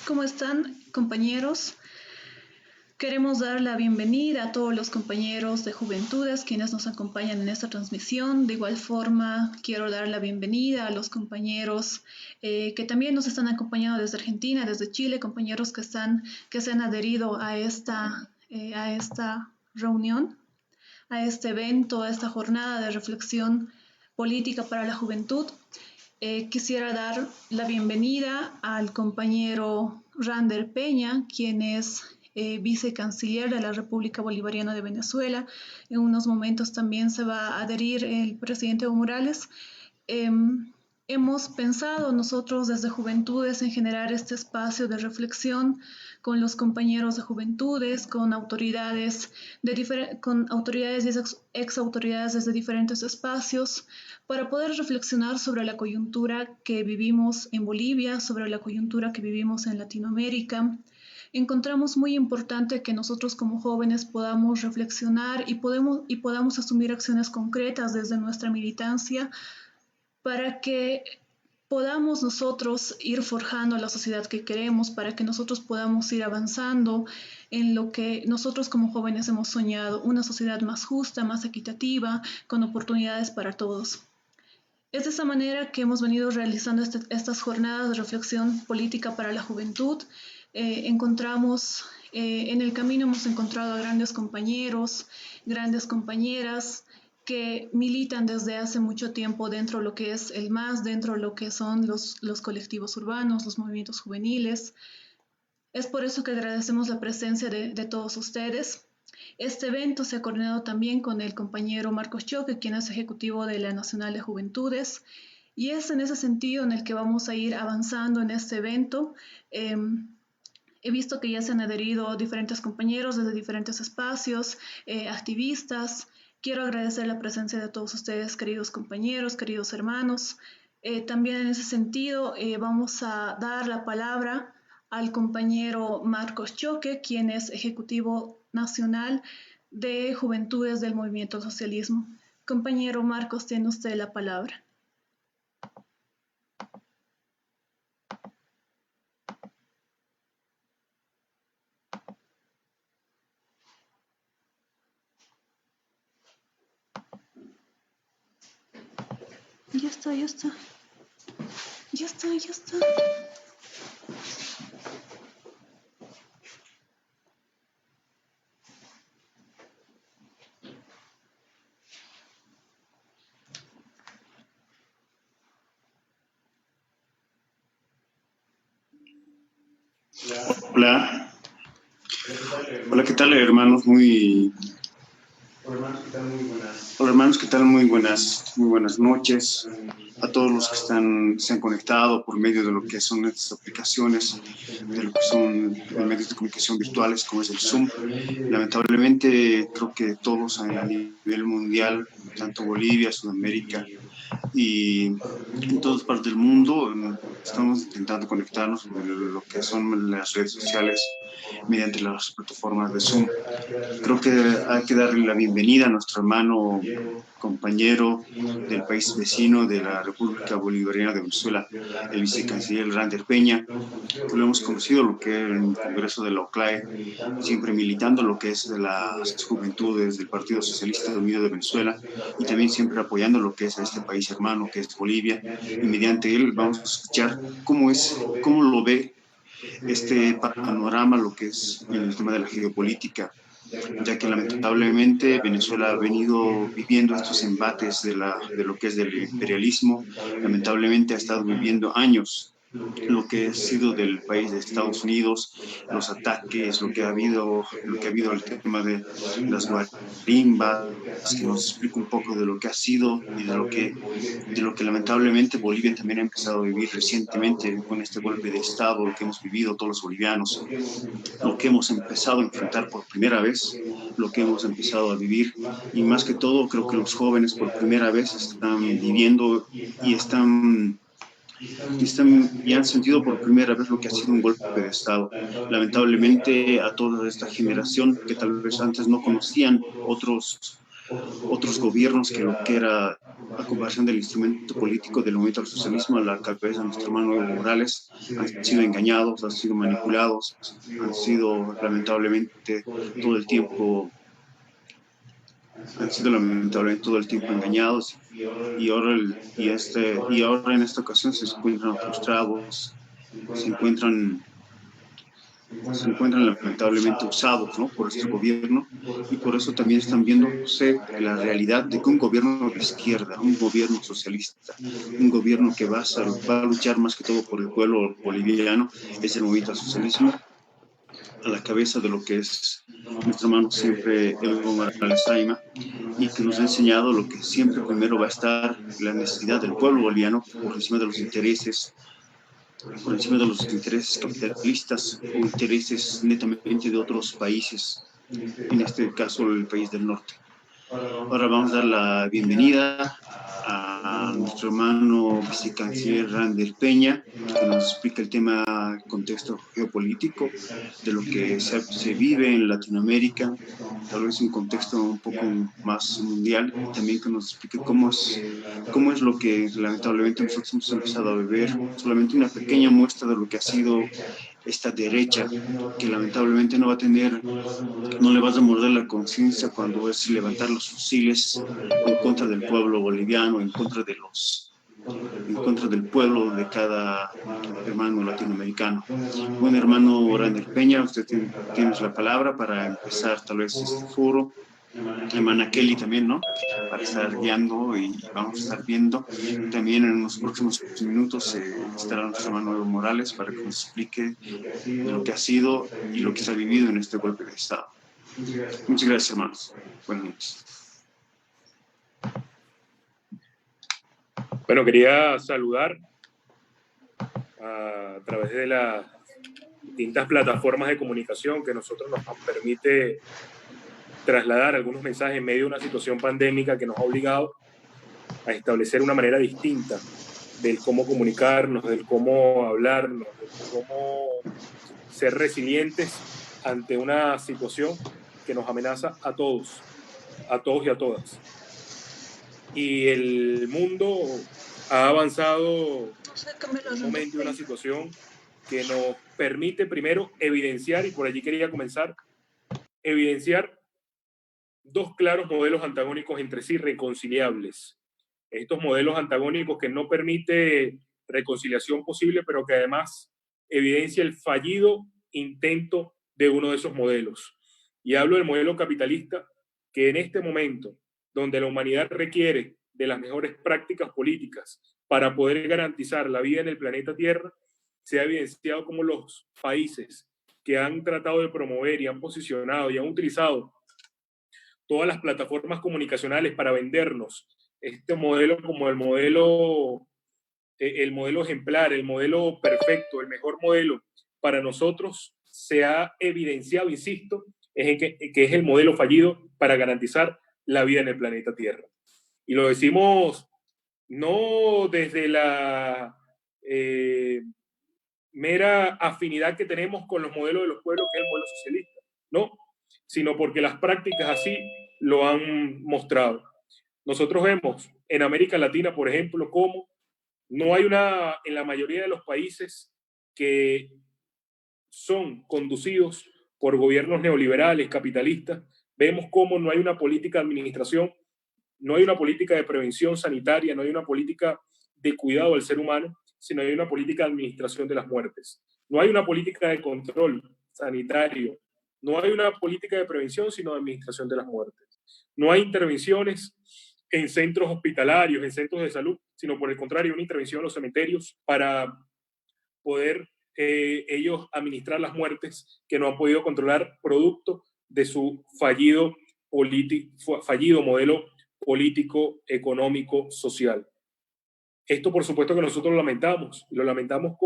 ¿Cómo están, compañeros? Queremos dar la bienvenida a todos los compañeros de Juventudes quienes nos acompañan en esta transmisión. De igual forma, quiero dar la bienvenida a los compañeros que también nos están acompañando desde Argentina, desde Chile, compañeros que se han adherido a esta reunión, a este evento, a esta jornada de reflexión política para la juventud. Quisiera dar la bienvenida al compañero Rander Peña, quien es vicecanciller de la República Bolivariana de Venezuela. En unos momentos también se va a adherir el presidente Evo Morales. Eh, Hemos pensado nosotros desde Juventudes en generar este espacio de reflexión con los compañeros de Juventudes, con autoridades y ex autoridades desde diferentes espacios, para poder reflexionar sobre la coyuntura que vivimos en Bolivia, sobre la coyuntura que vivimos en Latinoamérica. Encontramos muy importante que nosotros como jóvenes podamos reflexionar y podamos asumir acciones concretas desde nuestra militancia para que podamos nosotros ir forjando la sociedad que queremos, para que nosotros podamos ir avanzando en lo que nosotros como jóvenes hemos soñado, una sociedad más justa, más equitativa, con oportunidades para todos. Es de esa manera que hemos venido realizando estas jornadas de reflexión política para la juventud. En el camino hemos encontrado a grandes compañeros, grandes compañeras que militan desde hace mucho tiempo dentro de lo que es el MAS, dentro de lo que son los colectivos urbanos, los movimientos juveniles. Es por eso que agradecemos la presencia de todos ustedes. Este evento se ha coordinado también con el compañero Marcos Choque, quien es ejecutivo de la Nacional de Juventudes, y es en ese sentido en el que vamos a ir avanzando en este evento. He visto que ya se han adherido diferentes compañeros desde diferentes espacios, activistas. Quiero agradecer la presencia de todos ustedes, queridos compañeros, queridos hermanos. También en ese sentido vamos a dar la palabra al compañero Marcos Choque, quien es ejecutivo nacional de Juventudes del Movimiento Socialismo. Compañero Marcos, tiene usted la palabra. Ya está, ya está. Ya está, ya está. Hola, hola, ¿qué tal, hermanos? Hola, hermanos, ¿qué tal? Muy buenas noches a todos los que se han conectado por medio de lo que son estas aplicaciones, de lo que son medios de comunicación virtuales como es el Zoom. Lamentablemente, creo que todos a nivel mundial, tanto Bolivia, Sudamérica y en todas partes del mundo, estamos intentando conectarnos con lo que son las redes sociales mediante las plataformas de Zoom. Creo que hay que darle la bienvenida a nuestro hermano compañero del país vecino de la República Bolivariana de Venezuela, el vicecanciller Rander Peña, que lo hemos conocido lo que en el Congreso de la OCLAE, siempre militando lo que es de las juventudes del Partido Socialista Unido de Venezuela y también siempre apoyando lo que es a este país hermano que es Bolivia, y mediante él vamos a escuchar cómo lo ve este panorama, lo que es el tema de la geopolítica, ya que lamentablemente Venezuela ha venido viviendo estos embates de lo que es del imperialismo. Lamentablemente ha estado viviendo años lo que ha sido del país de Estados Unidos, los ataques, lo que ha habido el tema de las guarimbas, que nos explica un poco de lo que ha sido y de lo que lamentablemente Bolivia también ha empezado a vivir recientemente con este golpe de Estado, lo que hemos vivido todos los bolivianos, lo que hemos empezado a enfrentar por primera vez, lo que hemos empezado a vivir, y más que todo creo que los jóvenes por primera vez están viviendo y han sentido por primera vez lo que ha sido un golpe de Estado. Lamentablemente a toda esta generación que tal vez antes no conocían otros gobiernos que lo que era a comparación del instrumento político del movimiento al socialismo, a la cabeza de nuestro hermano Evo Morales, han sido engañados, han sido manipulados, han sido lamentablemente todo el tiempo engañados y ahora en esta ocasión se encuentran frustrados, se encuentran lamentablemente usados, ¿no?, por este gobierno, y por eso también están viéndose la realidad de que un gobierno de izquierda, un gobierno socialista, un gobierno que va a luchar más que todo por el pueblo boliviano, es el movimiento al socialismo, a la cabeza de lo que es nuestro hermano siempre Evo Morales Saima, y que nos ha enseñado lo que siempre primero va a estar la necesidad del pueblo boliviano por encima de los intereses capitalistas o intereses netamente de otros países, en este caso el país del norte. Ahora vamos a dar la bienvenida a nuestro hermano vicecanciller Rander Peña, que nos explica el tema, contexto geopolítico de lo que se vive en Latinoamérica, tal vez un contexto un poco más mundial, y también que nos explique cómo es lo que lamentablemente nosotros hemos empezado a ver, solamente una pequeña muestra de lo que ha sido esta derecha, que lamentablemente no le vas a morder la conciencia cuando es levantar los fusiles en contra del pueblo boliviano, en contra del pueblo de cada hermano latinoamericano. Bueno, hermano Rander Peña, usted tiene la palabra para empezar tal vez este foro. Hermana Kelly también, ¿no?, para estar guiando, y vamos a estar viendo. También en los próximos minutos estará nuestro hermano Evo Morales para que nos explique de lo que ha sido y lo que se ha vivido en este golpe de Estado. Muchas gracias, hermanos. Buenas noches. Bueno, quería saludar a través de las distintas plataformas de comunicación que nosotros nos permite trasladar algunos mensajes en medio de una situación pandémica que nos ha obligado a establecer una manera distinta del cómo comunicarnos, del cómo hablarnos, del cómo ser resilientes ante una situación que nos amenaza a todos y a todas. Y el mundo ha avanzado en un momento de una situación que nos permite primero evidenciar, y por allí quería comenzar, evidenciar dos claros modelos antagónicos entre sí reconciliables. Estos modelos antagónicos que no permite reconciliación posible, pero que además evidencia el fallido intento de uno de esos modelos. Y hablo del modelo capitalista, que en este momento, donde la humanidad requiere de las mejores prácticas políticas para poder garantizar la vida en el planeta Tierra, se ha evidenciado como los países que han tratado de promover y han posicionado y han utilizado todas las plataformas comunicacionales para vendernos este modelo como el modelo ejemplar, el modelo perfecto, el mejor modelo para nosotros, se ha evidenciado, insisto, que es el modelo fallido para garantizar la vida en el planeta Tierra. Y lo decimos no desde la mera afinidad que tenemos con los modelos de los pueblos, que es el modelo socialista, no, sino porque las prácticas así lo han mostrado. Nosotros vemos en América Latina, por ejemplo, cómo no hay en la mayoría de los países que son conducidos por gobiernos neoliberales, capitalistas, vemos cómo no hay una política de administración, no hay una política de prevención sanitaria, no hay una política de cuidado del ser humano, sino hay una política de administración de las muertes. No hay una política de control sanitario, no hay una política de prevención, sino de administración de las muertes. No hay intervenciones en centros hospitalarios, en centros de salud, sino por el contrario, una intervención en los cementerios para poder ellos administrar las muertes que no han podido controlar producto de su fallido modelo político, económico, social. Esto, por supuesto, que nosotros lo lamentamos, y lo lamentamos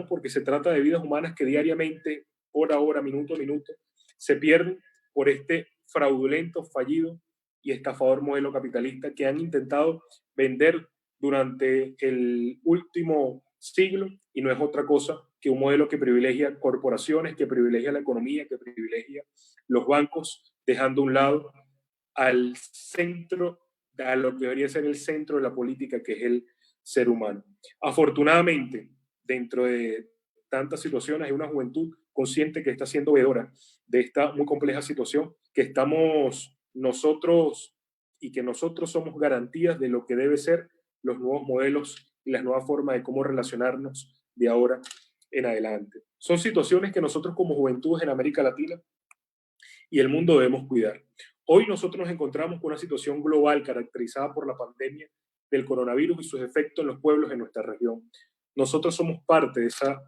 porque se trata de vidas humanas que diariamente, hora a hora, minuto a minuto, se pierden por este fraudulento, fallido y estafador modelo capitalista que han intentado vender durante el último siglo, y no es otra cosa que un modelo que privilegia corporaciones, que privilegia la economía, que privilegia los bancos, dejando a un lado al centro a lo que debería ser el centro de la política, que es el ser humano. Afortunadamente, dentro de tantas situaciones, hay una juventud consciente que está siendo veedora de esta muy compleja situación, que estamos nosotros y que nosotros somos garantías de lo que debe ser los nuevos modelos y las nuevas formas de cómo relacionarnos de ahora en adelante. Son situaciones que nosotros como juventudes en América Latina y el mundo debemos cuidar. Hoy nosotros nos encontramos con una situación global caracterizada por la pandemia del coronavirus y sus efectos en los pueblos de nuestra región. Nosotros somos parte de esa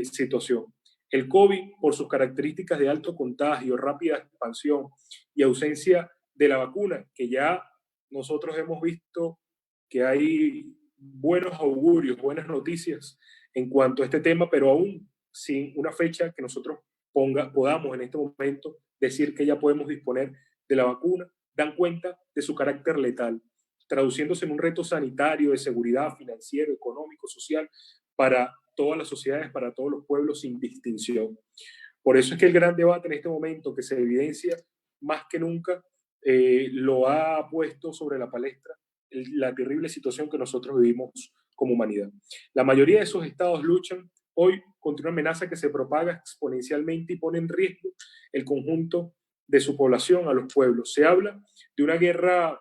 situación. El COVID, por sus características de alto contagio, rápida expansión y ausencia de la vacuna, que ya nosotros hemos visto que hay buenos augurios, buenas noticias en cuanto a este tema, pero aún sin una fecha que nosotros podamos en este momento decir que ya podemos disponer de la vacuna, dan cuenta de su carácter letal, traduciéndose en un reto sanitario, de seguridad, financiero, económico, social, para todas las sociedades, para todos los pueblos sin distinción. Por eso es que el gran debate en este momento, que se evidencia más que nunca, lo ha puesto sobre la palestra la terrible situación que nosotros vivimos como humanidad. La mayoría de esos estados luchan hoy contra una amenaza que se propaga exponencialmente y pone en riesgo el conjunto de su población, a los pueblos. Se habla de una guerra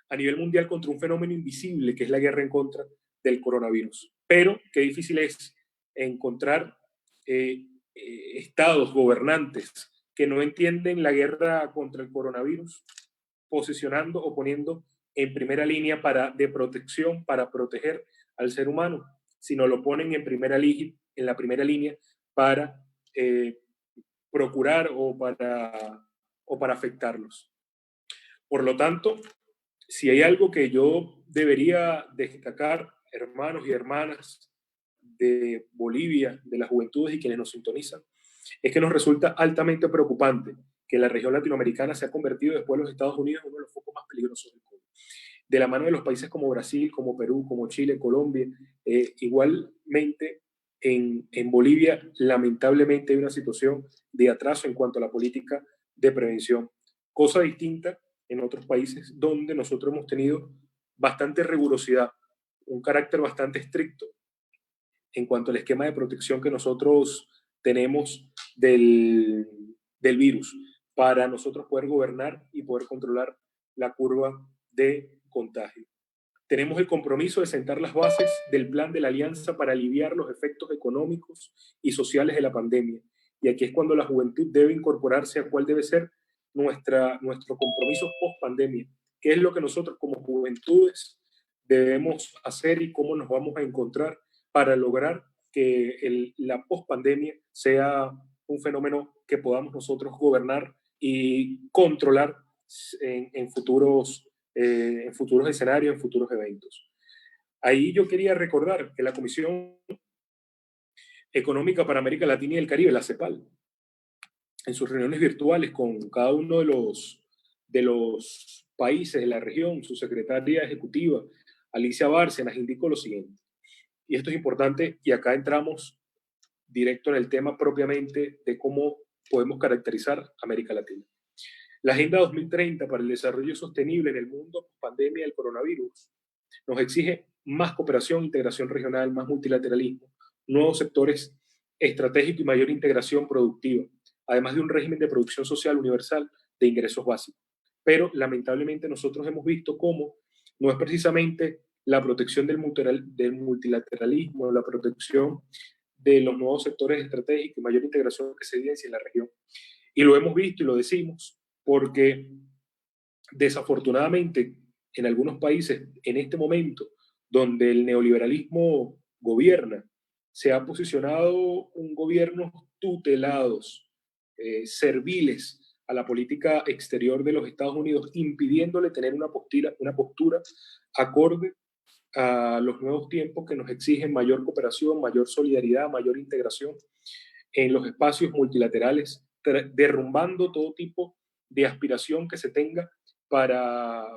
a nivel mundial contra un fenómeno invisible, que es la guerra en contra del coronavirus. Pero qué difícil es encontrar estados, gobernantes, que no entienden la guerra contra el coronavirus, posicionando o poniendo en primera línea de protección para proteger al ser humano, sino lo ponen en la primera línea para procurar o para afectarlos. Por lo tanto, si hay algo que yo debería destacar, hermanos y hermanas de Bolivia, de las juventudes y quienes nos sintonizan, es que nos resulta altamente preocupante que la región latinoamericana se ha convertido después de los Estados Unidos en uno de los focos más peligrosos del COVID. De la mano de los países como Brasil, como Perú, como Chile, Colombia, igualmente en Bolivia lamentablemente hay una situación de atraso en cuanto a la política de prevención. Cosa distinta en otros países donde nosotros hemos tenido bastante rigurosidad, un carácter bastante estricto en cuanto al esquema de protección que nosotros tenemos del virus, para nosotros poder gobernar y poder controlar la curva de contagio. Tenemos el compromiso de sentar las bases del plan de la Alianza para aliviar los efectos económicos y sociales de la pandemia. Y aquí es cuando la juventud debe incorporarse a cuál debe ser nuestro compromiso post-pandemia, qué es lo que nosotros como juventudes debemos hacer y cómo nos vamos a encontrar para lograr que la post-pandemia sea un fenómeno que podamos nosotros gobernar y controlar en futuros escenarios, en futuros eventos. Ahí yo quería recordar que la Comisión Económica para América Latina y el Caribe, la CEPAL, en sus reuniones virtuales con cada uno de los países de la región, su secretaria ejecutiva, Alicia Bárcenas, indicó lo siguiente, y esto es importante, y acá entramos directo en el tema propiamente de cómo podemos caracterizar América Latina. La Agenda 2030 para el Desarrollo Sostenible en el mundo post-pandemia del coronavirus nos exige más cooperación, integración regional, más multilateralismo, nuevos sectores estratégicos y mayor integración productiva, además de un régimen de producción social universal de ingresos básicos. Pero lamentablemente nosotros hemos visto cómo no es precisamente la protección del multilateralismo, la protección de los nuevos sectores estratégicos y mayor integración que se evidencia en la región. Y lo hemos visto y lo decimos porque desafortunadamente en algunos países en este momento donde el neoliberalismo gobierna, se ha posicionado un gobierno tutelados, serviles a la política exterior de los Estados Unidos, impidiéndole tener una postura acorde a los nuevos tiempos que nos exigen mayor cooperación, mayor solidaridad, mayor integración en los espacios multilaterales, derrumbando todo tipo de aspiración que se tenga para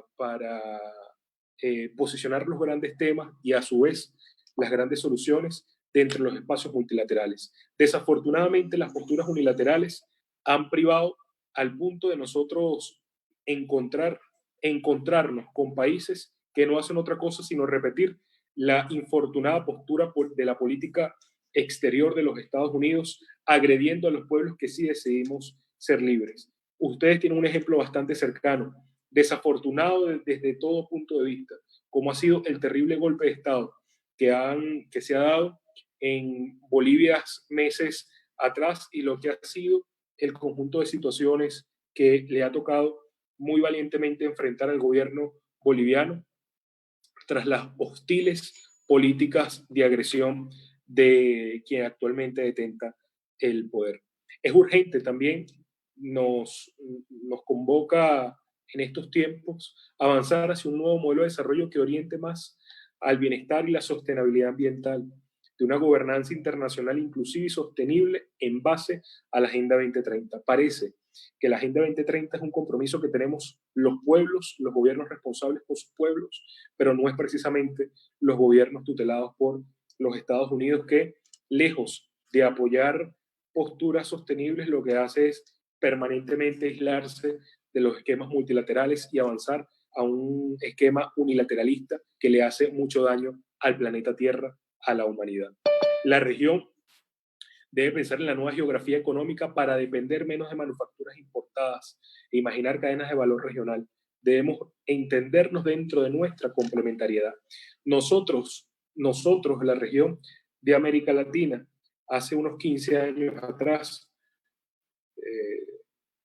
posicionar los grandes temas y a su vez las grandes soluciones dentro de los espacios multilaterales. Desafortunadamente, las posturas unilaterales han privado al punto de nosotros encontrar encontrarnos con países que no hacen otra cosa sino repetir la infortunada postura de la política exterior de los Estados Unidos, agrediendo a los pueblos que sí decidimos ser libres. Ustedes tienen un ejemplo bastante cercano, desafortunado desde todo punto de vista, como ha sido el terrible golpe de Estado que se ha dado en Bolivia meses atrás y lo que ha sido el conjunto de situaciones que le ha tocado muy valientemente enfrentar al gobierno boliviano tras las hostiles políticas de agresión de quien actualmente detenta el poder. Es urgente también, nos convoca en estos tiempos avanzar hacia un nuevo modelo de desarrollo que oriente más al bienestar y la sostenibilidad ambiental, de una gobernanza internacional inclusiva y sostenible en base a la Agenda 2030. Parece que la Agenda 2030 es un compromiso que tenemos los pueblos, los gobiernos responsables por sus pueblos, pero no es precisamente los gobiernos tutelados por los Estados Unidos que, lejos de apoyar posturas sostenibles, lo que hace es permanentemente aislarse de los esquemas multilaterales y avanzar a un esquema unilateralista que le hace mucho daño al planeta Tierra, a la humanidad. La región debe pensar en la nueva geografía económica para depender menos de manufacturas importadas e imaginar cadenas de valor regional. Debemos entendernos dentro de nuestra complementariedad. Nosotros, la región de América Latina, hace unos 15 años atrás,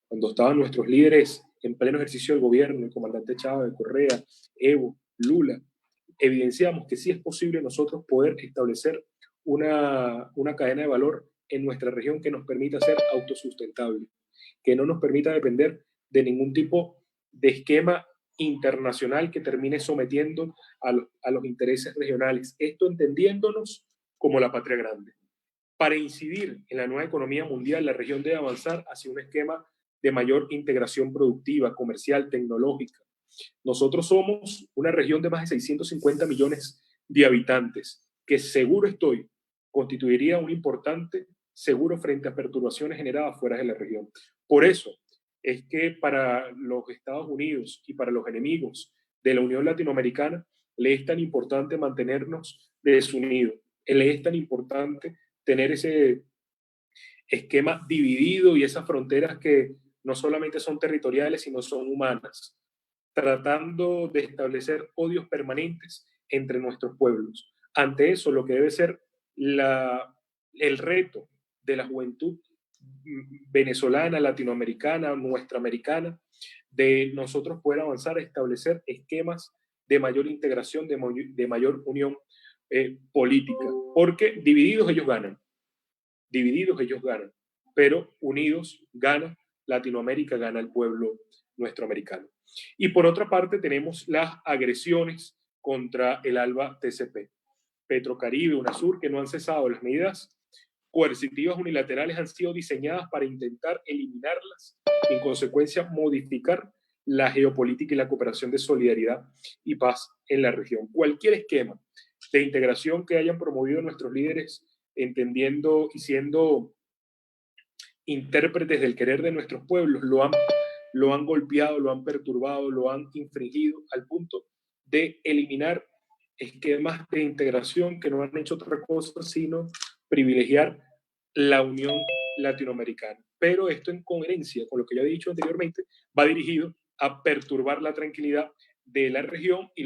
cuando estaban nuestros líderes en pleno ejercicio del gobierno, el comandante Chávez, Correa, Evo, Lula, evidenciamos que sí es posible nosotros poder establecer una cadena de valor en nuestra región que nos permita ser autosustentable, que no nos permita depender de ningún tipo de esquema internacional que termine sometiendo a los intereses regionales. Esto entendiéndonos como la patria grande. Para incidir en la nueva economía mundial, la región debe avanzar hacia un esquema de mayor integración productiva, comercial, tecnológica. Nosotros somos una región de más de 650 millones de habitantes, que seguro estoy, constituiría un importante seguro frente a perturbaciones generadas fuera de la región. Por eso es que para los Estados Unidos y para los enemigos de la Unión Latinoamericana, le es tan importante mantenernos desunidos, le es tan importante tener ese esquema dividido y esas fronteras que no solamente son territoriales, sino son humanas, tratando de establecer odios permanentes entre nuestros pueblos. Ante eso, lo que debe ser el reto de la juventud venezolana, latinoamericana, nuestra americana, de nosotros poder avanzar a establecer esquemas de mayor integración, de mayor unión política, porque divididos ellos ganan, pero unidos gana Latinoamérica, gana el pueblo nuestro americano. Y por otra parte tenemos las agresiones contra el ALBA TCP, Petrocaribe, UNASUR, que no han cesado. Las medidas coercitivas unilaterales han sido diseñadas para intentar eliminarlas y en consecuencia modificar la geopolítica y la cooperación de solidaridad y paz en la región. Cualquier esquema de integración que hayan promovido nuestros líderes, entendiendo y siendo intérpretes del querer de nuestros pueblos, lo han golpeado, lo han perturbado, lo han infringido al punto de eliminar esquemas de integración que no han hecho otra cosa sino privilegiar la unión latinoamericana. Pero esto, en coherencia con lo que ya he dicho anteriormente, va dirigido a perturbar la tranquilidad de la región y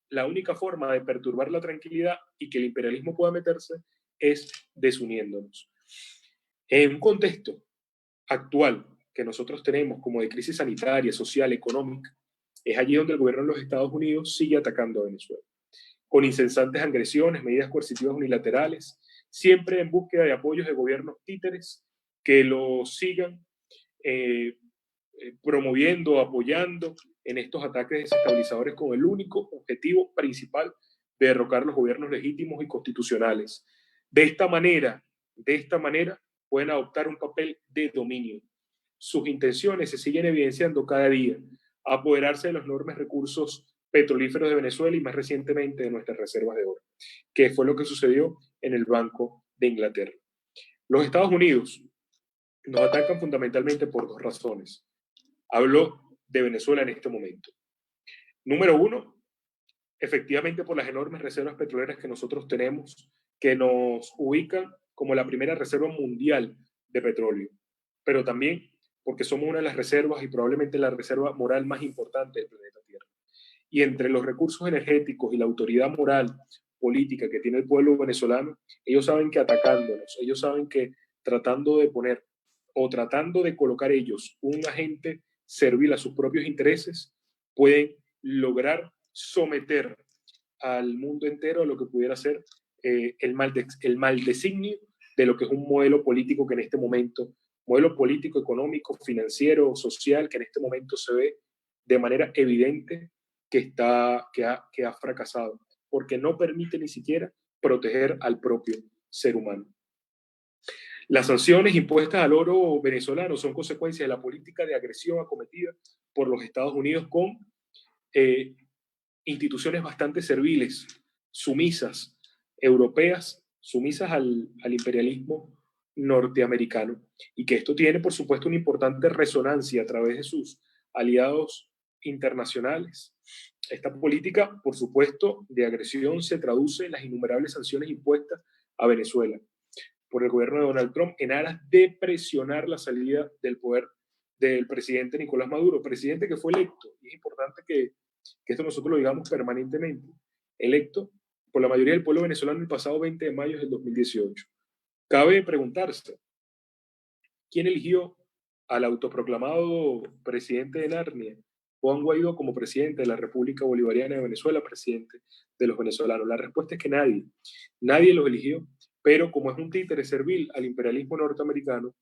la única forma de perturbar la tranquilidad y que el imperialismo pueda meterse es desuniéndonos. En un contexto actual que nosotros tenemos como de crisis sanitaria, social, económica, es allí donde el gobierno de los Estados Unidos sigue atacando a Venezuela, con incesantes agresiones, medidas coercitivas unilaterales, siempre en búsqueda de apoyos de gobiernos títeres que lo sigan promoviendo, apoyando en estos ataques desestabilizadores con el único objetivo principal de derrocar los gobiernos legítimos y constitucionales. De esta manera, pueden adoptar un papel de dominio. Sus intenciones se siguen evidenciando cada día, apoderarse de los enormes recursos petrolíferos de Venezuela y más recientemente de nuestras reservas de oro, que fue lo que sucedió en el Banco de Inglaterra. Los Estados Unidos nos atacan fundamentalmente por dos razones. Hablo de Venezuela en este momento. Número uno, efectivamente por las enormes reservas petroleras que nosotros tenemos, que nos ubican como la primera reserva mundial de petróleo, pero también porque somos una de las reservas y probablemente la reserva moral más importante del planeta Tierra. Y entre los recursos energéticos y la autoridad moral, política que tiene el pueblo venezolano, ellos saben que atacándonos, ellos saben que tratando de poner o tratando de colocar ellos un agente servil a sus propios intereses, pueden lograr someter al mundo entero a lo que pudiera ser el mal designio de lo que es un modelo político que en este momento, modelo político, económico, financiero, social, que en este momento se ve de manera evidente que ha fracasado, porque no permite ni siquiera proteger al propio ser humano. Las sanciones impuestas al oro venezolano son consecuencia de la política de agresión acometida por los Estados Unidos con instituciones bastante serviles, sumisas, europeas, sumisas al imperialismo norteamericano, y que esto tiene, por supuesto, una importante resonancia a través de sus aliados internacionales. Esta política, por supuesto, de agresión se traduce en las innumerables sanciones impuestas a Venezuela por el gobierno de Donald Trump en aras de presionar la salida del poder del presidente Nicolás Maduro, presidente que fue electo, y es importante que esto nosotros lo digamos permanentemente, electo por la mayoría del pueblo venezolano el pasado 20 de mayo del 2018. Cabe preguntarse, ¿quién eligió al autoproclamado presidente de Narnia, Juan Guaidó, como presidente de la República Bolivariana de Venezuela, presidente de los venezolanos? La respuesta es que nadie. Nadie los eligió, pero como es un títere servil al imperialismo norteamericano,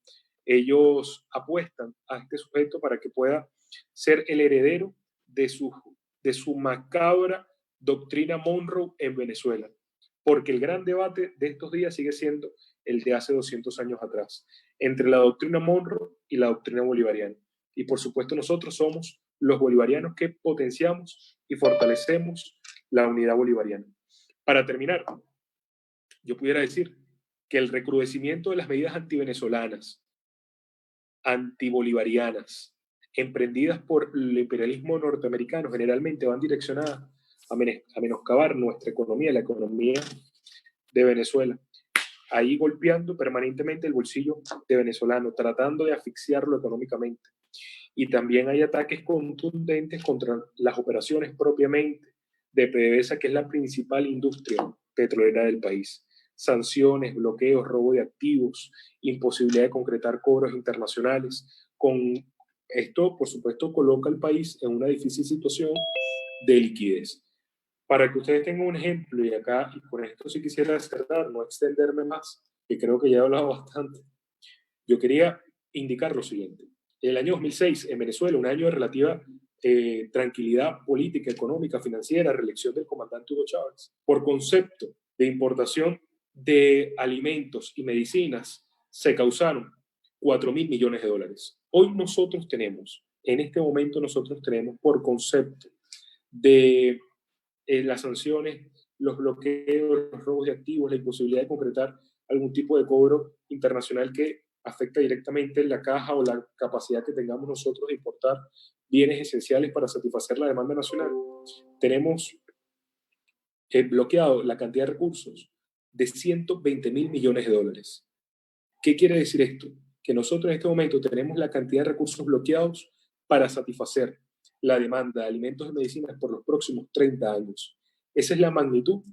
ellos apuestan a este sujeto para que pueda ser el heredero de su macabra doctrina Monroe en Venezuela. Porque el gran debate de estos días sigue siendo el de hace 200 años atrás, entre la doctrina Monroe y la doctrina bolivariana. Y por supuesto nosotros somos los bolivarianos que potenciamos y fortalecemos la unidad bolivariana. Para terminar, yo pudiera decir que el recrudecimiento de las medidas antivenezolanas, antibolivarianas, emprendidas por el imperialismo norteamericano, generalmente van direccionadas a menoscabar nuestra economía, la economía de Venezuela, ahí golpeando permanentemente el bolsillo de venezolano, tratando de asfixiarlo económicamente. Y también hay ataques contundentes contra las operaciones propiamente de PDVSA, que es la principal industria petrolera del país. Sanciones, bloqueos, robo de activos, imposibilidad de concretar cobros internacionales. Con esto, por supuesto, coloca al país en una difícil situación de liquidez. Para que ustedes tengan un ejemplo, y acá, y con esto sí quisiera cerrar, no extenderme más, que creo que ya he hablado bastante, yo quería indicar lo siguiente. El año 2006, en Venezuela, un año de relativa tranquilidad política, económica, financiera, reelección del comandante Hugo Chávez, por concepto de importación de alimentos y medicinas, se causaron 4.000 millones de dólares. Hoy nosotros tenemos, en este momento nosotros tenemos, por concepto de las sanciones, los bloqueos, los robos de activos, la imposibilidad de concretar algún tipo de cobro internacional que afecta directamente la caja o la capacidad que tengamos nosotros de importar bienes esenciales para satisfacer la demanda nacional. Tenemos bloqueado la cantidad de recursos de 120.000 millones de dólares. ¿Qué quiere decir esto? Que nosotros en este momento tenemos la cantidad de recursos bloqueados para satisfacer la demanda de alimentos y medicinas por los próximos 30 años. Esa es la magnitud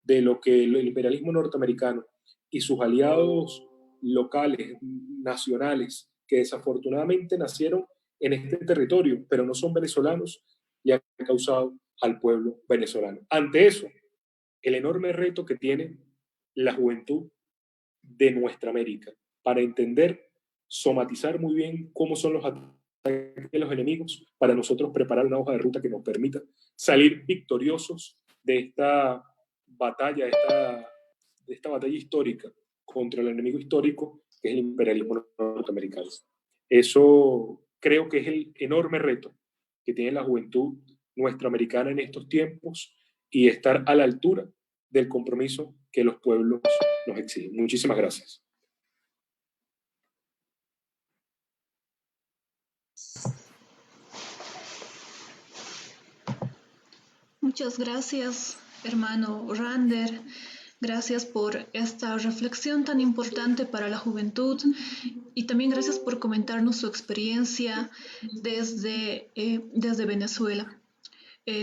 de lo que el imperialismo norteamericano y sus aliados locales, nacionales, que desafortunadamente nacieron en este territorio, pero no son venezolanos, le han causado al pueblo venezolano. Ante eso, el enorme reto que tiene la juventud de nuestra América para entender, somatizar muy bien cómo son los ataques de los enemigos, para nosotros preparar una hoja de ruta que nos permita salir victoriosos de esta batalla, de esta batalla histórica contra el enemigo histórico que es el imperialismo norteamericano. Eso creo que es el enorme reto que tiene la juventud nuestra americana en estos tiempos, y estar a la altura del compromiso que los pueblos nos exigen. Muchísimas gracias. Muchas gracias, hermano Rander. Gracias por esta reflexión tan importante para la juventud y también gracias por comentarnos su experiencia desde Venezuela.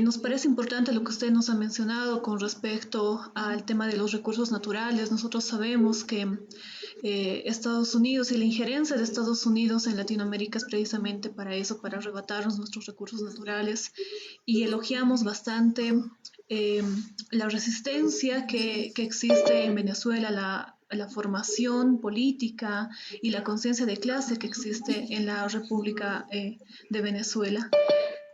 Nos parece importante lo que usted nos ha mencionado con respecto al tema de los recursos naturales. Nosotros sabemos que Estados Unidos y la injerencia de Estados Unidos en Latinoamérica es precisamente para eso, para arrebatarnos nuestros recursos naturales. Y elogiamos bastante eh, la resistencia que existe en Venezuela, la formación política y la conciencia de clase que existe en la República de Venezuela.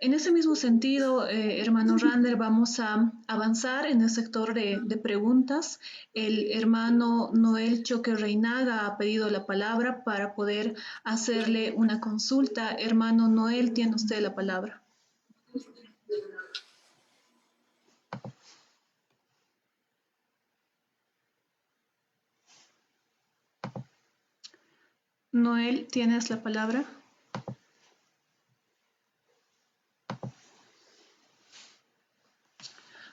En ese mismo sentido, hermano Rander, vamos a avanzar en el sector de preguntas. El hermano Noel Choque Reinaga ha pedido la palabra para poder hacerle una consulta. Hermano Noel, tiene usted la palabra. Noel, ¿tienes la palabra?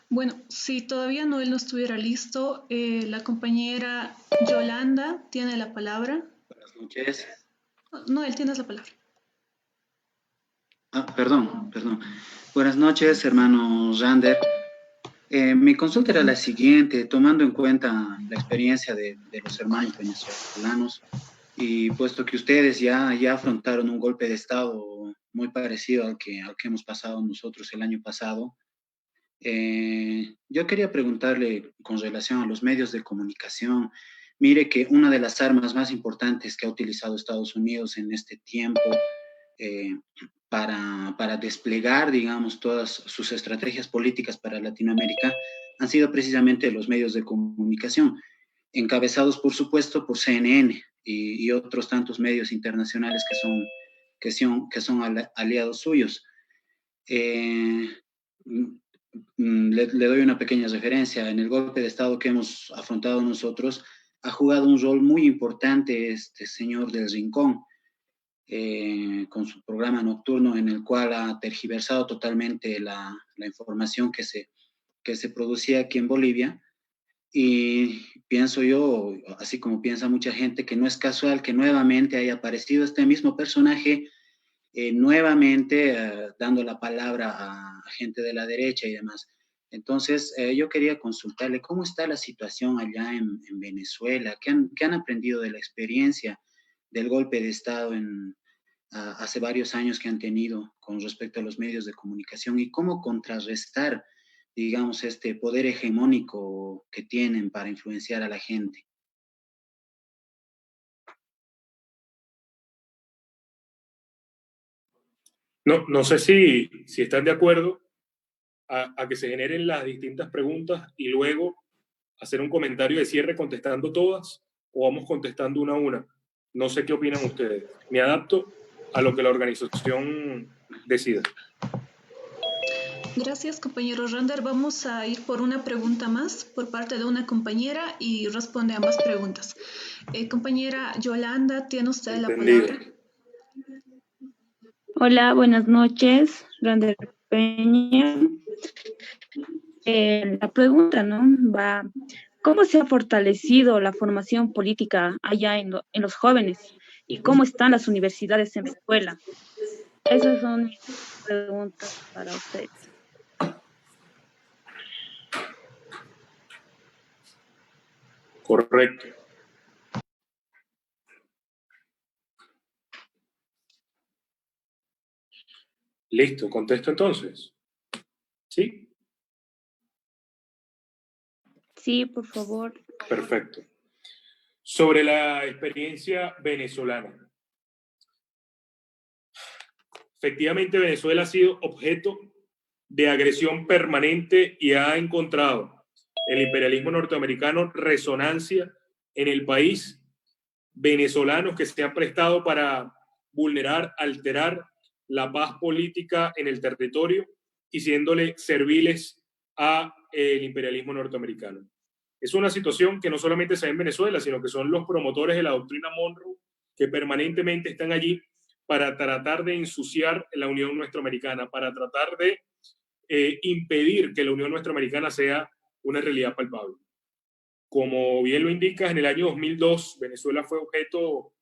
Bueno, si todavía Noel no estuviera listo, la compañera Yolanda tiene la palabra. Buenas noches. Noel, tienes la palabra. Perdón. Buenas noches, hermano Rander. Mi consulta era la siguiente, tomando en cuenta la experiencia de los hermanos venezolanos y puesto que ustedes ya afrontaron un golpe de Estado muy parecido al que hemos pasado nosotros el año pasado, yo quería preguntarle con relación a los medios de comunicación. Mire que una de las armas más importantes que ha utilizado Estados Unidos en este tiempo eh, para desplegar, digamos, todas sus estrategias políticas para Latinoamérica han sido precisamente los medios de comunicación, encabezados, por supuesto, por CNN y otros tantos medios internacionales que son aliados suyos. Eh, le doy una pequeña referencia. En el golpe de Estado que hemos afrontado nosotros, ha jugado un rol muy importante este señor del Rincón, con su programa nocturno en el cual ha tergiversado totalmente la información que se producía aquí en Bolivia. Y pienso yo, así como piensa mucha gente, que no es casual que nuevamente haya aparecido este mismo personaje, nuevamente dando la palabra a gente de la derecha y demás. Entonces, yo quería consultarle cómo está la situación allá en Venezuela, qué han aprendido de la experiencia del golpe de Estado hace varios años que han tenido con respecto a los medios de comunicación y cómo contrarrestar, digamos, este poder hegemónico que tienen para influenciar a la gente. No sé si están de acuerdo a que se generen las distintas preguntas y luego hacer un comentario de cierre contestando todas o vamos contestando una a una. No sé qué opinan ustedes. Me adapto a lo que la organización decida. Gracias, compañero Rander. Vamos a ir por una pregunta más por parte de una compañera y responde a ambas preguntas. Compañera Yolanda, ¿tiene usted Entendido. la palabra? Hola, buenas noches, Rander Peña. La pregunta, ¿no? Va, ¿cómo se ha fortalecido la formación política allá en los jóvenes? ¿Y cómo están las universidades en Venezuela? Esas son mis preguntas para ustedes. Correcto. Listo, contesto entonces. ¿Sí? Sí, por favor. Perfecto. Sobre la experiencia venezolana. Efectivamente, Venezuela ha sido objeto de agresión permanente y ha encontrado el imperialismo norteamericano resonancia en el país, venezolanos que se han prestado para vulnerar, alterar la paz política en el territorio y siéndole serviles a el imperialismo norteamericano. Es una situación que no solamente se ve en Venezuela, sino que son los promotores de la doctrina Monroe que permanentemente están allí para tratar de ensuciar la Unión Nuestroamericana, para tratar de impedir que la Unión Nuestroamericana sea una realidad palpable. Como bien lo indicas, en el año 2002 Venezuela fue objeto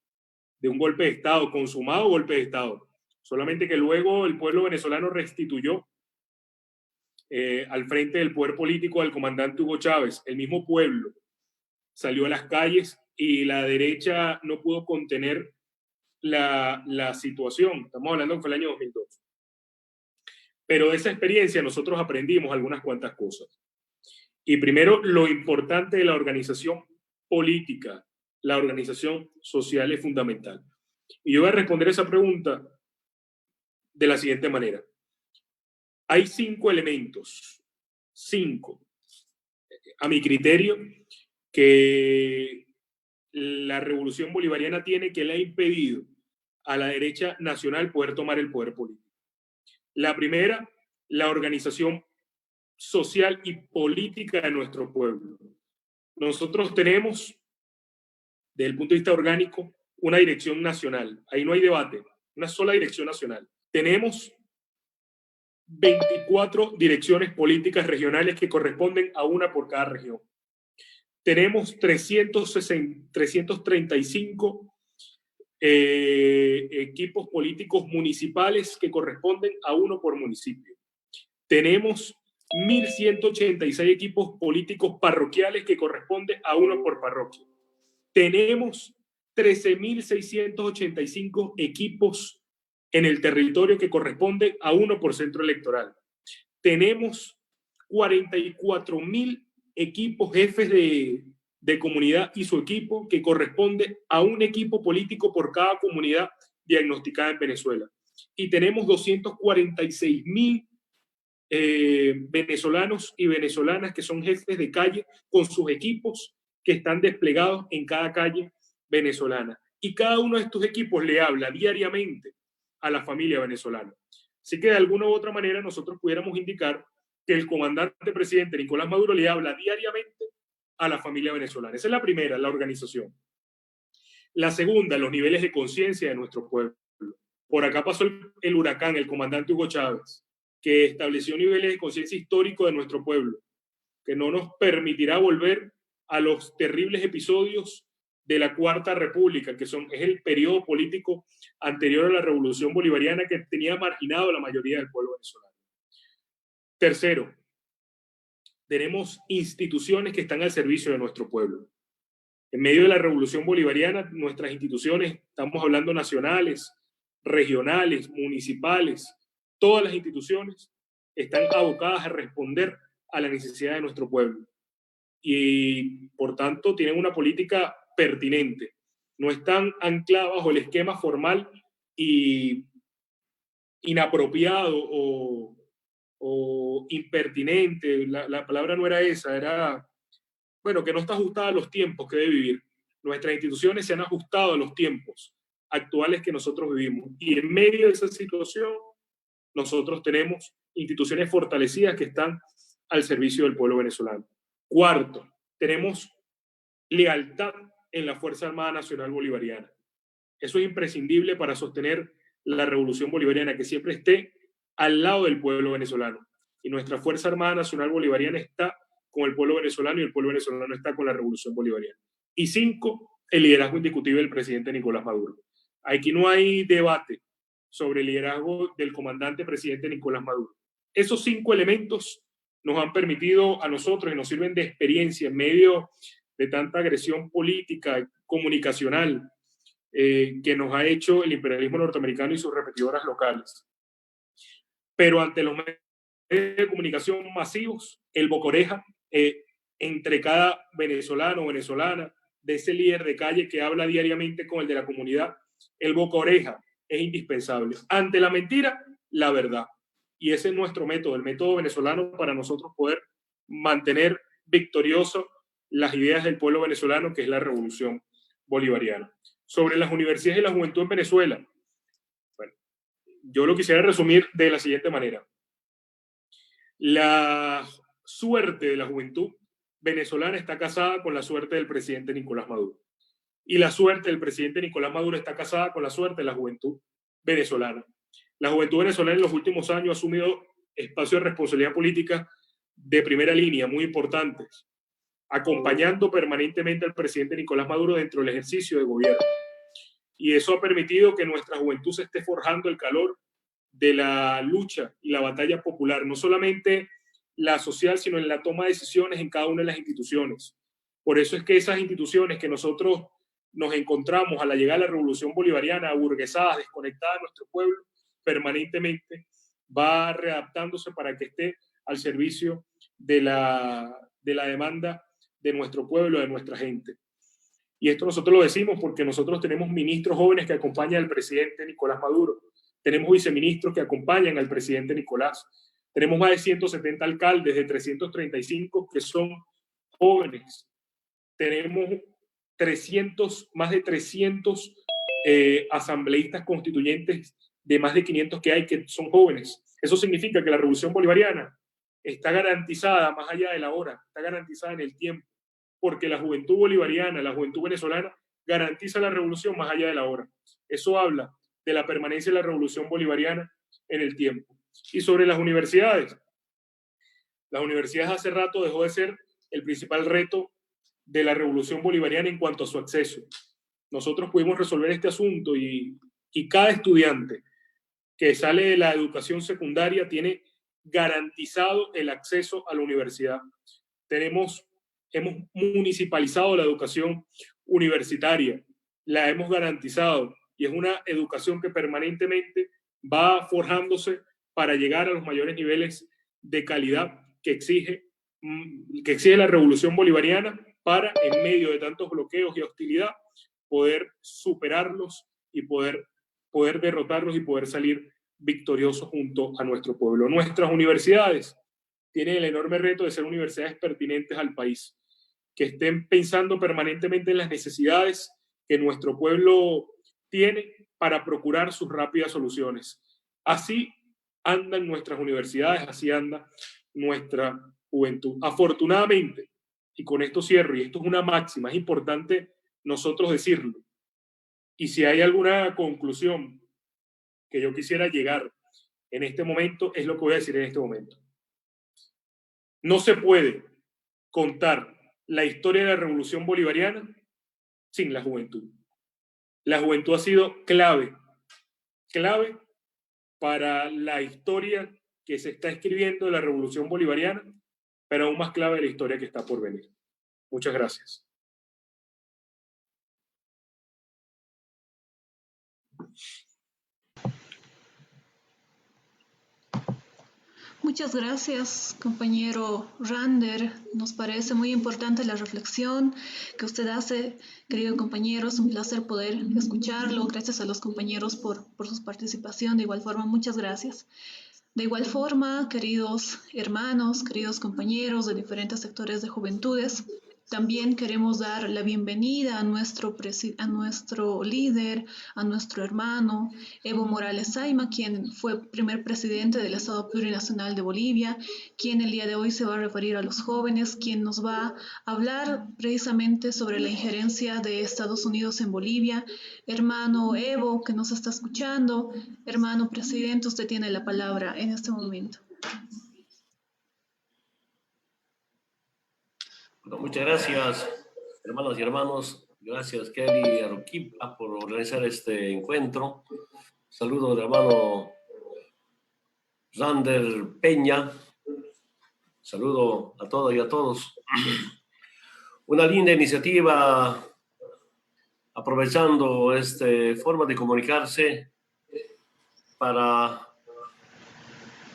de un golpe de Estado, consumado golpe de Estado, solamente que luego el pueblo venezolano restituyó al frente del poder político al comandante Hugo Chávez. El mismo pueblo salió a las calles y la derecha no pudo contener la situación. Estamos hablando que fue el año 2002. Pero de esa experiencia nosotros aprendimos algunas cuantas cosas. Y primero, lo importante de la organización política, la organización social es fundamental. Y yo voy a responder esa pregunta de la siguiente manera. Hay 5 elementos, 5, a mi criterio, que la revolución bolivariana tiene que le ha impedido a la derecha nacional poder tomar el poder político. La primera, la organización social y política de nuestro pueblo. Nosotros tenemos, desde el punto de vista orgánico, una dirección nacional. Ahí no hay debate, una sola dirección nacional. Tenemos 24 direcciones políticas regionales que corresponden a una por cada región. Tenemos 335 equipos políticos municipales que corresponden a uno por municipio. Tenemos 1.186 equipos políticos parroquiales que corresponden a uno por parroquia. Tenemos 13.685 equipos en el territorio que corresponden a uno por centro electoral. Tenemos 44.000 equipos jefes de comunidad y su equipo que corresponde a un equipo político por cada comunidad diagnosticada en Venezuela. Y tenemos 246.000 venezolanos y venezolanas que son jefes de calle con sus equipos que están desplegados en cada calle venezolana. Y cada uno de estos equipos le habla diariamente a la familia venezolana. Así que de alguna u otra manera nosotros pudiéramos indicar que el comandante presidente Nicolás Maduro le habla diariamente a la familia venezolana. Esa es la primera, la organización. La segunda, los niveles de conciencia de nuestro pueblo. Por acá pasó el huracán, el comandante Hugo Chávez, que estableció niveles de conciencia histórico de nuestro pueblo, que no nos permitirá volver a los terribles episodios de la Cuarta República, que es el periodo político anterior a la Revolución Bolivariana que tenía marginado a la mayoría del pueblo venezolano. Tercero, tenemos instituciones que están al servicio de nuestro pueblo. En medio de la Revolución Bolivariana, nuestras instituciones, estamos hablando nacionales, regionales, municipales, todas las instituciones están abocadas a responder a la necesidad de nuestro pueblo. Y, por tanto, tienen una política pertinente. No están ancladas bajo el esquema formal y inapropiado o impertinente. La palabra no era esa, era, bueno, que no está ajustada a los tiempos que debe vivir. Nuestras instituciones se han ajustado a los tiempos actuales que nosotros vivimos. Y en medio de esa situación, nosotros tenemos instituciones fortalecidas que están al servicio del pueblo venezolano. Cuarto, tenemos lealtad en la Fuerza Armada Nacional Bolivariana. Eso es imprescindible para sostener la Revolución Bolivariana, que siempre esté al lado del pueblo venezolano. Y nuestra Fuerza Armada Nacional Bolivariana está con el pueblo venezolano y el pueblo venezolano está con la Revolución Bolivariana. Y 5, el liderazgo indiscutible del presidente Nicolás Maduro. Aquí no hay debate sobre el liderazgo del comandante presidente Nicolás Maduro. Esos 5 elementos nos han permitido a nosotros y nos sirven de experiencia en medio de tanta agresión política, comunicacional, que nos ha hecho el imperialismo norteamericano y sus repetidoras locales. Pero ante los medios de comunicación masivos, el boca-oreja entre cada venezolano o venezolana, de ese líder de calle que habla diariamente con el de la comunidad, el boca-oreja es indispensable. Ante la mentira, la verdad. Y ese es nuestro método, el método venezolano para nosotros poder mantener victorioso las ideas del pueblo venezolano, que es la revolución bolivariana. Sobre las universidades y la juventud en Venezuela, bueno, yo lo quisiera resumir de la siguiente manera. La suerte de la juventud venezolana está casada con la suerte del presidente Nicolás Maduro. Y la suerte del presidente Nicolás Maduro está casada con la suerte de la juventud venezolana. La juventud venezolana en los últimos años ha asumido espacios de responsabilidad política de primera línea, muy importantes, acompañando permanentemente al presidente Nicolás Maduro dentro del ejercicio de gobierno. Y eso ha permitido que nuestra juventud se esté forjando el calor de la lucha y la batalla popular, no solamente la social, sino en la toma de decisiones en cada una de las instituciones. Por eso es que esas instituciones que nosotros nos encontramos a la llegada de la Revolución Bolivariana, aburguesadas, desconectadas de nuestro pueblo, permanentemente va readaptándose para que esté al servicio de la demanda de nuestro pueblo, de nuestra gente. Y esto nosotros lo decimos porque nosotros tenemos ministros jóvenes que acompañan al presidente Nicolás Maduro, tenemos viceministros que acompañan al presidente Nicolás, tenemos más de 170 alcaldes de 335 que son jóvenes, tenemos más de 300 asambleístas constituyentes de más de 500 que hay que son jóvenes. Eso significa que la Revolución Bolivariana está garantizada más allá de la hora, está garantizada en el tiempo, porque la juventud bolivariana, la juventud venezolana, garantiza la revolución más allá de la hora. Eso habla de la permanencia de la Revolución Bolivariana en el tiempo. Y sobre las universidades hace rato dejó de ser el principal reto de la Revolución Bolivariana en cuanto a su acceso. Nosotros pudimos resolver este asunto y cada estudiante que sale de la educación secundaria tiene garantizado el acceso a la universidad. Hemos municipalizado la educación universitaria, la hemos garantizado y es una educación que permanentemente va forjándose para llegar a los mayores niveles de calidad que exige la Revolución Bolivariana para, en medio de tantos bloqueos y hostilidad, poder superarlos y poder derrotarlos y poder salir victoriosos junto a nuestro pueblo. Nuestras universidades tienen el enorme reto de ser universidades pertinentes al país, que estén pensando permanentemente en las necesidades que nuestro pueblo tiene para procurar sus rápidas soluciones. Así andan nuestras universidades, así anda nuestra juventud. Afortunadamente, y con esto cierro, y esto es una máxima, es importante nosotros decirlo, y si hay alguna conclusión que yo quisiera llegar en este momento, es lo que voy a decir en este momento. No se puede contar la historia de la Revolución Bolivariana sin la juventud. La juventud ha sido clave para la historia que se está escribiendo de la Revolución Bolivariana, pero aún más clave de la historia que está por venir. Muchas gracias. Muchas gracias, compañero Rander. Nos parece muy importante la reflexión que usted hace, querido compañero. Es un placer poder escucharlo. Gracias a los compañeros por su participación. De igual forma, muchas gracias. De igual forma, queridos hermanos, queridos compañeros de diferentes sectores de juventudes, también queremos dar la bienvenida a nuestro líder, a nuestro hermano Evo Morales Saima, quien fue primer presidente del Estado Plurinacional de Bolivia, quien el día de hoy se va a referir a los jóvenes, quien nos va a hablar precisamente sobre la injerencia de Estados Unidos en Bolivia. Hermano Evo, que nos está escuchando, hermano presidente, usted tiene la palabra en este momento. Bueno, muchas gracias, hermanas y hermanos. Gracias, Kelly y Aruquipa, por organizar este encuentro. Saludo al hermano Rander Peña. Saludo a todas y a todos. Una linda iniciativa, aprovechando esta forma de comunicarse para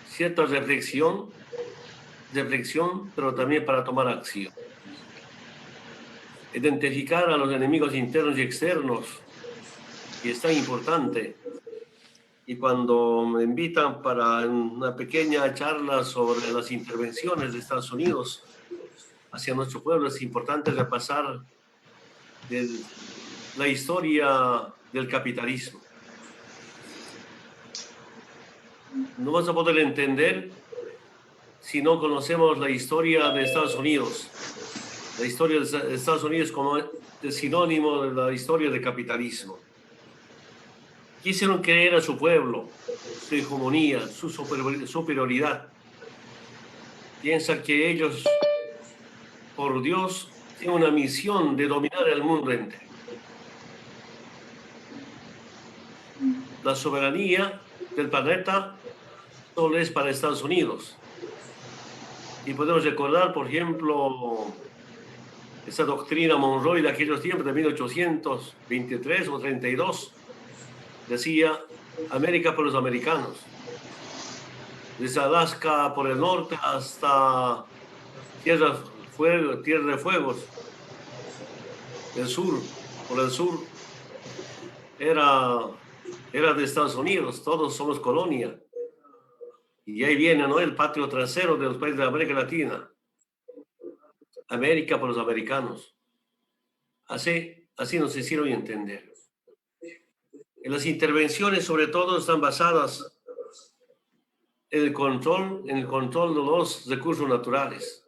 cierta reflexión, pero también para tomar acción. Identificar a los enemigos internos y externos, y es tan importante. Y cuando me invitan para una pequeña charla sobre las intervenciones de Estados Unidos hacia nuestro pueblo, es importante repasar la historia del capitalismo. No vamos a poder entender si no conocemos la historia de Estados Unidos. La historia de Estados Unidos como el sinónimo de la historia del capitalismo. Quisieron creer a su pueblo, su hegemonía, su superioridad. Piensan que ellos, por Dios, tienen una misión de dominar el mundo entero. La soberanía del planeta solo es para Estados Unidos. Y podemos recordar, por ejemplo, esa doctrina Monroe de aquellos tiempos de 1823 o 32. Decía, América por los americanos. Desde Alaska por el norte hasta Tierra de Fuegos. El sur, por el sur, era de Estados Unidos. Todos somos colonia. Y ahí viene, ¿no?, el patio trasero de los países de América Latina. América por los americanos. Así nos hicieron entender. En las intervenciones, sobre todo, están basadas en el control de los recursos naturales.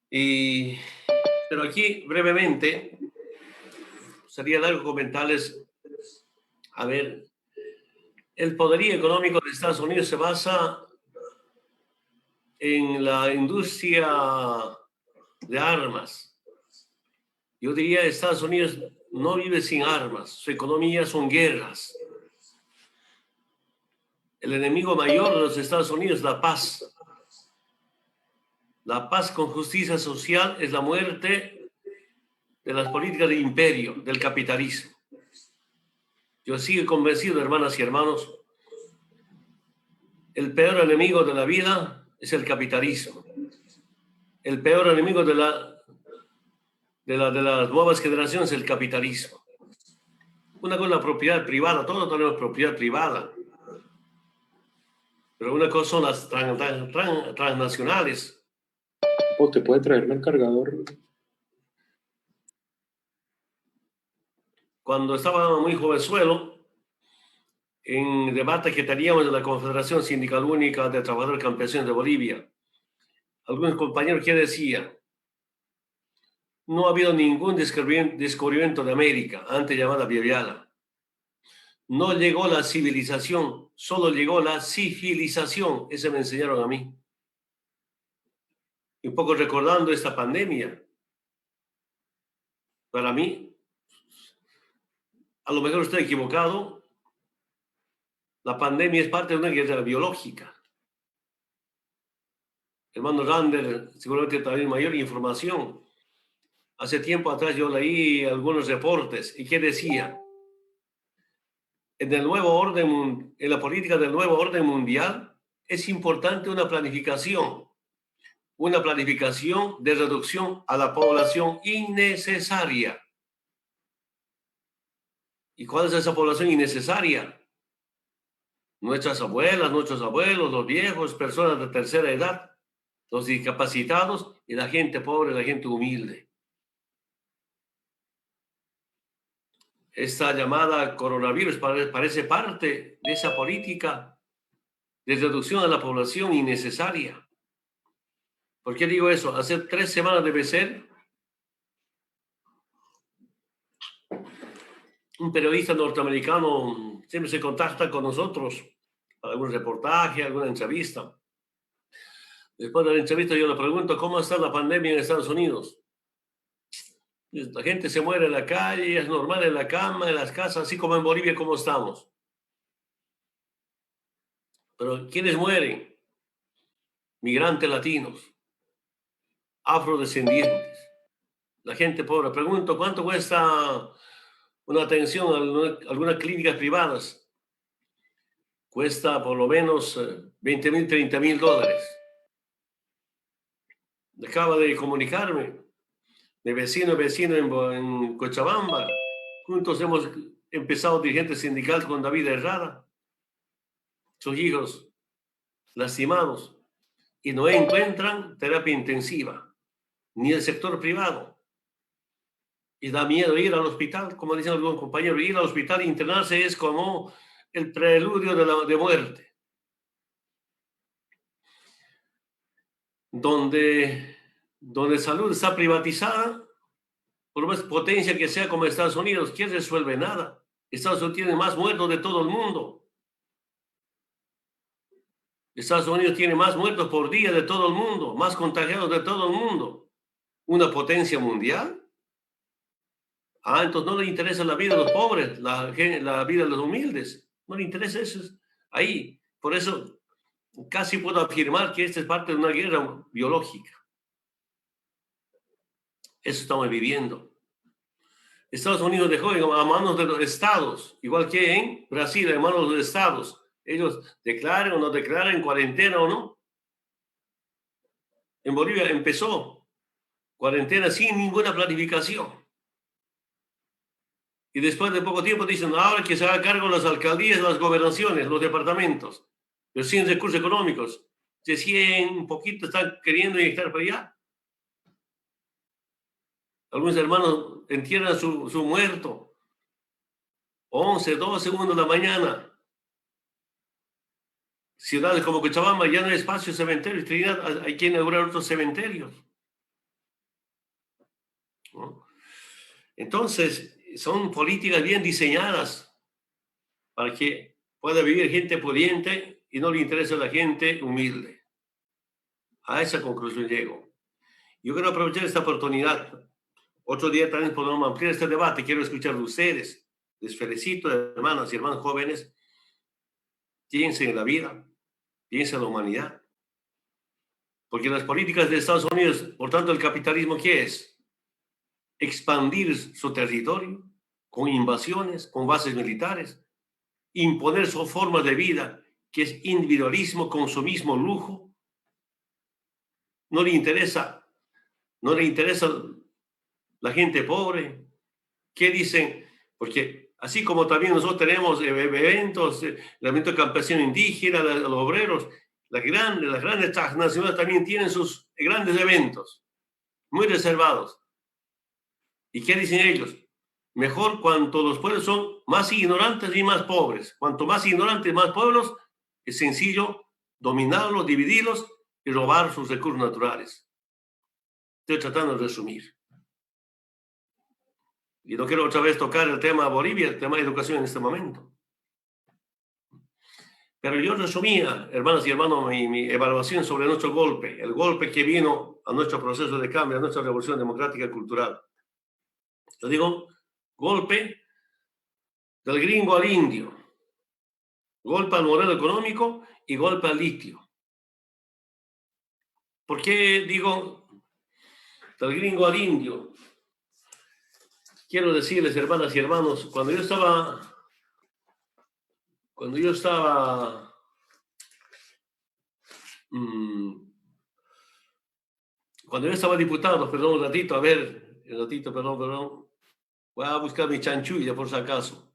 Pero aquí, brevemente, sería largo comentarles, a ver, el poderío económico de Estados Unidos se basa en la industria de armas. Yo diría que Estados Unidos no vive sin armas, su economía son guerras. El enemigo mayor de los Estados Unidos es la paz. La paz con justicia social es la muerte de las políticas de imperio, del capitalismo. Yo sigo convencido, hermanas y hermanos, el peor enemigo de la vida es el capitalismo. El peor enemigo de las nuevas generaciones es el capitalismo. Una cosa es la propiedad privada, todos tenemos propiedad privada. Pero una cosa son las transnacionales. ¿O te puede traerme el cargador? Cuando estaba muy jovenzuelo, en debate que teníamos de la Confederación Sindical Única de Trabajadores Campesinos de Bolivia, algunos compañeros que decían, no ha habido ningún descubrimiento de América, antes llamada Viviana. No llegó la civilización, solo llegó la civilización. Eso me enseñaron a mí. Y un poco recordando esta pandemia, para mí, a lo mejor estoy equivocado, la pandemia es parte de una guerra biológica. Hermano Rander, seguramente también mayor información. Hace tiempo atrás yo leí algunos reportes y que decía, en la política del nuevo orden mundial es importante una planificación de reducción a la población innecesaria. ¿Y cuál es esa población innecesaria? Nuestras abuelas, nuestros abuelos, los viejos, personas de tercera edad, los discapacitados y la gente pobre, la gente humilde. Esta llamada coronavirus parece parte de esa política de reducción a la población innecesaria. ¿Por qué digo eso? Hace 3 semanas debe ser, un periodista norteamericano siempre se contacta con nosotros para algún reportaje, alguna entrevista. Después de la entrevista yo le pregunto, ¿cómo está la pandemia en Estados Unidos? La gente se muere en la calle, es normal en la cama, en las casas, así como en Bolivia, ¿cómo estamos? Pero ¿quiénes mueren? Migrantes latinos, afrodescendientes, la gente pobre. Pregunto, ¿cuánto cuesta una atención a algunas clínicas privadas? Cuesta por lo menos $20,000, $30,000. Acaba de comunicarme, de vecino en Cochabamba. Juntos hemos empezado dirigentes sindicales con David Herrera. Sus hijos lastimados y no encuentran terapia intensiva, ni el sector privado. Y da miedo ir al hospital, como dicen algunos compañeros, ir al hospital e internarse es como el preludio de muerte. Donde salud está privatizada, por más potencia que sea como Estados Unidos, ¿quién resuelve nada? Estados Unidos tiene más muertos de todo el mundo. Estados Unidos tiene más muertos por día de todo el mundo, más contagiados de todo el mundo. ¿Una potencia mundial? Entonces no le interesa la vida de los pobres, la vida de los humildes. No le interesa eso. Ahí, por eso casi puedo afirmar que esta es parte de una guerra biológica. Eso estamos viviendo. Estados Unidos dejó a manos de los estados, igual que en Brasil, en manos de los estados. Ellos declaren o no declaren cuarentena o no. En Bolivia empezó cuarentena sin ninguna planificación. Y después de poco tiempo dicen, ahora que se haga cargo las alcaldías, las gobernaciones, los departamentos, pero sin recursos económicos. De 100, un poquito están queriendo inyectar para allá. Algunos hermanos entierran su muerto. 11, 12 segundos de la mañana. Ciudades como Cochabamba ya no hay espacio, cementerios. Trinidad, hay que inaugurar otros cementerios. ¿No? Entonces, son políticas bien diseñadas para que pueda vivir gente pudiente y no le interesa a la gente humilde. A esa conclusión llego. Yo quiero aprovechar esta oportunidad. Otro día también podemos ampliar este debate. Quiero escuchar de ustedes. Les felicito, hermanas y hermanos jóvenes. Piensen en la vida. Piensen en la humanidad. Porque las políticas de Estados Unidos, por tanto, el capitalismo, ¿qué es? Expandir su territorio con invasiones, con bases militares, imponer su forma de vida, que es individualismo, consumismo, lujo. No le interesa la gente pobre. ¿Qué dicen? Porque así como también nosotros tenemos eventos, el evento campesino indígena, los obreros, las grandes transnacionales también tienen sus grandes eventos, muy reservados. ¿Y qué dicen ellos? Mejor cuanto los pueblos son más ignorantes y más pobres. Cuanto más ignorantes y más pueblos, es sencillo dominarlos, dividirlos y robar sus recursos naturales. Estoy tratando de resumir. Y no quiero otra vez tocar el tema Bolivia, el tema de educación en este momento. Pero yo resumía, hermanas y hermanos, mi evaluación sobre nuestro golpe, el golpe que vino a nuestro proceso de cambio, a nuestra revolución democrática y cultural. Yo digo, golpe del gringo al indio, golpe al modelo económico y golpe al litio. ¿Por qué digo del gringo al indio? Quiero decirles, hermanas y hermanos, cuando yo estaba diputado, perdón, un ratito, perdón. Voy a buscar mi chanchulla por si acaso.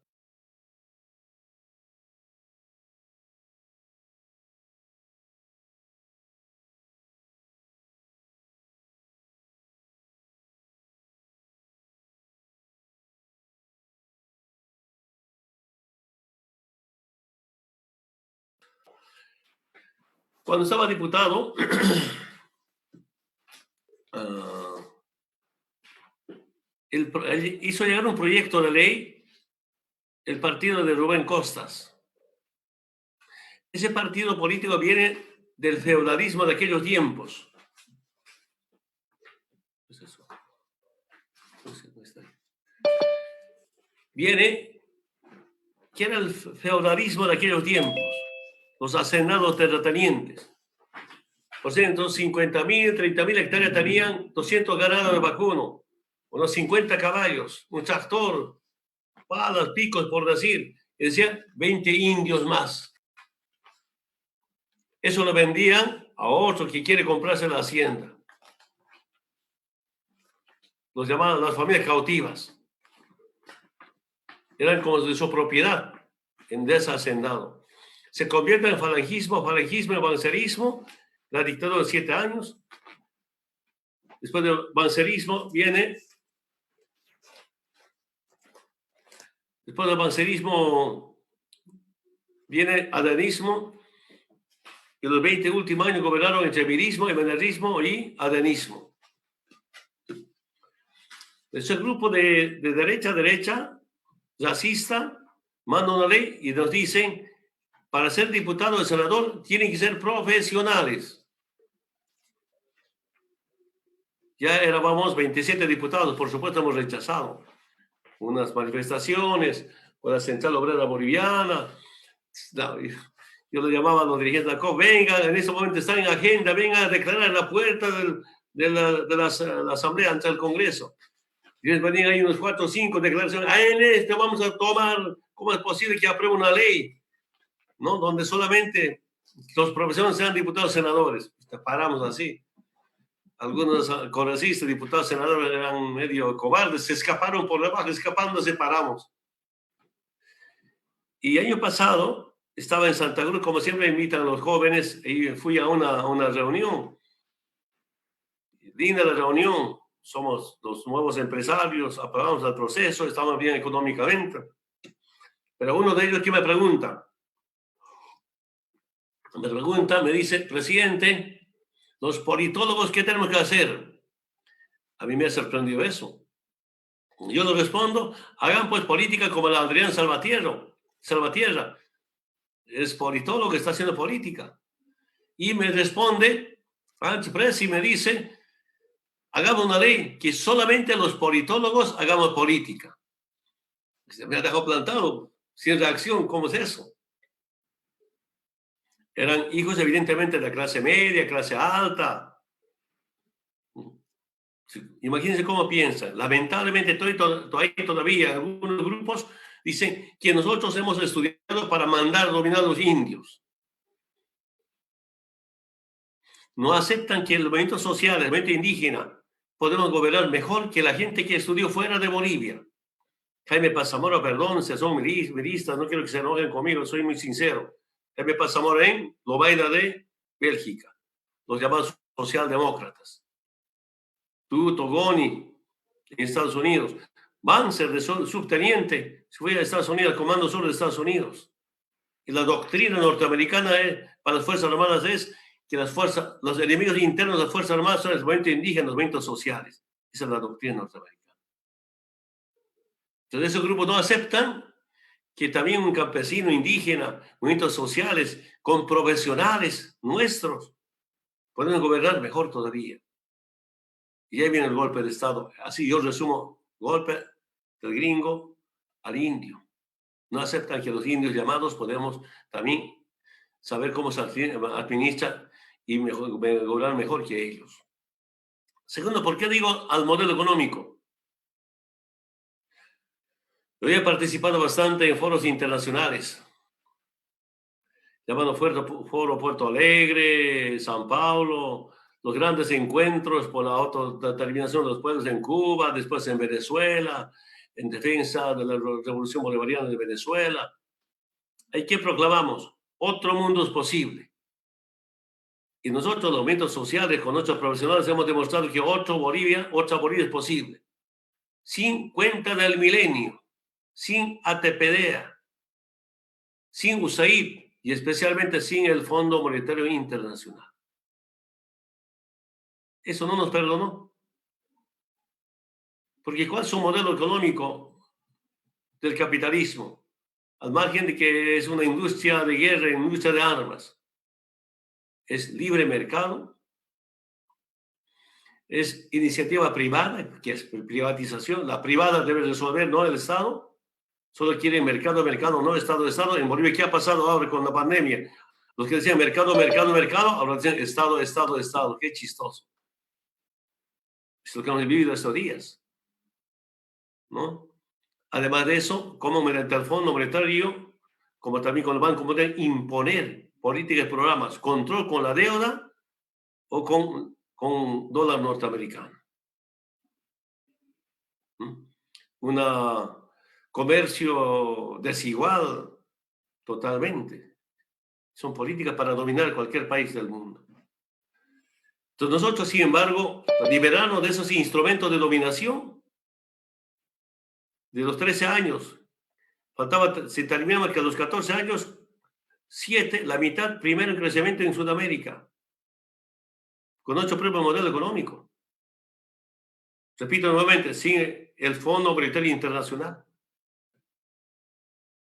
Cuando estaba diputado, él hizo llegar un proyecto de ley, el partido de Rubén Costas. Ese partido político viene del feudalismo de aquellos tiempos. ¿Qué es eso? Viene, que era el feudalismo de aquellos tiempos, los hacendados terratenientes. Por sea, entonces 50.000, 30.000 hectáreas tenían 200 ganados de vacuno, unos 50 caballos, un tractor, palas, picos, por decir, y decían 20 indios más. Eso lo vendían a otro que quiere comprarse la hacienda. Los llamaban las familias cautivas. Eran como de su propiedad, en deshacendado. Se convierte en falangismo y bancerismo, la dictadura de 7 años. Después del bancerismo viene adenismo, y los 20 últimos años gobernaron entre mirismo, emenerismo y adenismo. Ese grupo de derecha, racista, manda una ley y nos dicen, para ser diputado o senador tienen que ser profesionales. Ya éramos 27 diputados, por supuesto hemos rechazado unas manifestaciones por la Central Obrera Boliviana. No, yo lo llamaba a los dirigentes de la COP, vengan, en este momento están en agenda, vengan a declarar en la puerta de la Asamblea ante el Congreso. Y les venían ahí unos 4 o 5 declaraciones, en este vamos a tomar, ¿cómo es posible que apruebe una ley? ¿No? Donde solamente los profesionales sean diputados senadores. Paramos así. Algunos congresistas, diputados, senadores eran medio cobardes, se escaparon por debajo, escapando separamos. Y año pasado estaba en Santa Cruz, como siempre invitan a los jóvenes, y fui a una reunión. Linda la reunión, somos los nuevos empresarios, aprobamos el proceso, estamos bien económicamente. Pero uno de ellos que me pregunta, me dice, presidente, los politólogos, ¿qué tenemos que hacer? A mí me ha sorprendido eso. Yo le respondo, hagan pues política como la Adrián Salvatierra. Es politólogo, está haciendo política. Y me responde, Presi me dice, hagamos una ley que solamente los politólogos hagamos política. Me ha dejado plantado, sin reacción, ¿cómo es eso? Eran hijos evidentemente de la clase media, clase alta. Imagínense cómo piensan. Lamentablemente todavía algunos grupos dicen que nosotros hemos estudiado para mandar dominar a los indios. No aceptan que el movimiento social, el movimiento indígena, podemos gobernar mejor que la gente que estudió fuera de Bolivia. Jaime Pasamora, perdón, si son miristas, no quiero que se enojen conmigo, soy muy sincero. Jaime Pasamora en Lovaina de Bélgica, los llamados socialdemócratas. Tú, Togoni, en Estados Unidos. Banzer, de subteniente, se fue a Estados Unidos, al Comando Sur de Estados Unidos. Y la doctrina norteamericana para las Fuerzas Armadas es que los enemigos internos de las Fuerzas Armadas son el movimiento indígena, los movimientos sociales. Esa es la doctrina norteamericana. Entonces, esos grupos no aceptan que también un campesino indígena, movimientos sociales, con profesionales nuestros, pueden gobernar mejor todavía. Y ahí viene el golpe de Estado. Así yo resumo, golpe del gringo al indio. No aceptan que los indios llamados podemos también saber cómo se administra y gobernar mejor que ellos. Segundo, ¿por qué digo al modelo económico? Yo he participado bastante en foros internacionales, llamado Foro Puerto Alegre, San Paulo, los grandes encuentros por la autodeterminación de los pueblos en Cuba, después en Venezuela, en defensa de la revolución bolivariana de Venezuela. ¿Hay que proclamamos? Otro mundo es posible. Y nosotros, los movimientos sociales, con nuestros profesionales, hemos demostrado que otra Bolivia es posible. Sin cuenta del milenio, sin ATPDA, sin USAID y especialmente sin el Fondo Monetario Internacional. Eso no nos perdonó. Porque ¿cuál es su modelo económico del capitalismo? Al margen de que es una industria de guerra, industria de armas. Es libre mercado, es iniciativa privada, que es privatización. La privada debe resolver, no el Estado. Solo quieren mercado, no Estado. En Bolivia, ¿qué ha pasado ahora con la pandemia? Los que decían mercado, ahora dicen Estado. Qué chistoso. Es lo que hemos vivido estos días, ¿no? Además de eso, como mediante el Fondo Monetario, como también con el Banco Mundial, imponer políticas y programas, control con la deuda o con dólar norteamericano. Un comercio desigual totalmente. Son políticas para dominar cualquier país del mundo. Entonces nosotros, sin embargo, liberarnos de esos instrumentos de dominación, de los 13 años, se terminaba que a los 14 años, 7, la mitad, primero en crecimiento en Sudamérica, con nuestro propio modelo económico. Repito nuevamente, sin el Fondo Monetario Internacional.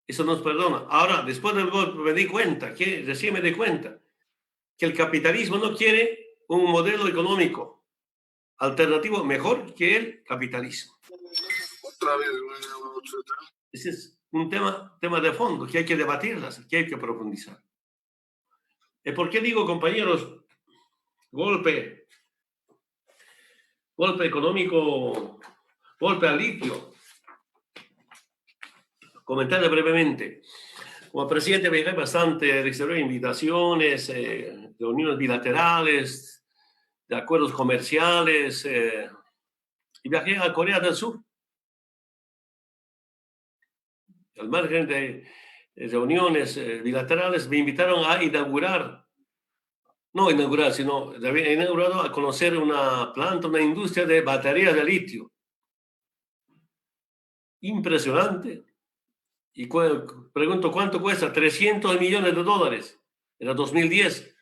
Eso nos perdona. Ahora, después del golpe recién me di cuenta, que el capitalismo no quiere un modelo económico alternativo mejor que el capitalismo. Otra vez. Ese es un tema de fondo que hay que debatirlas, que hay que profundizar. ¿Por qué digo, compañeros, golpe económico, golpe al litio? Comentarle brevemente. Como presidente viajé bastante, recibí invitaciones, reuniones bilaterales, de acuerdos comerciales, y viajé a Corea del Sur. Al margen de reuniones bilaterales, me invitaron a sino había inaugurado a conocer una planta, una industria de baterías de litio. Impresionante. Y pregunto, ¿cuánto cuesta? $300 millones. Era 2010.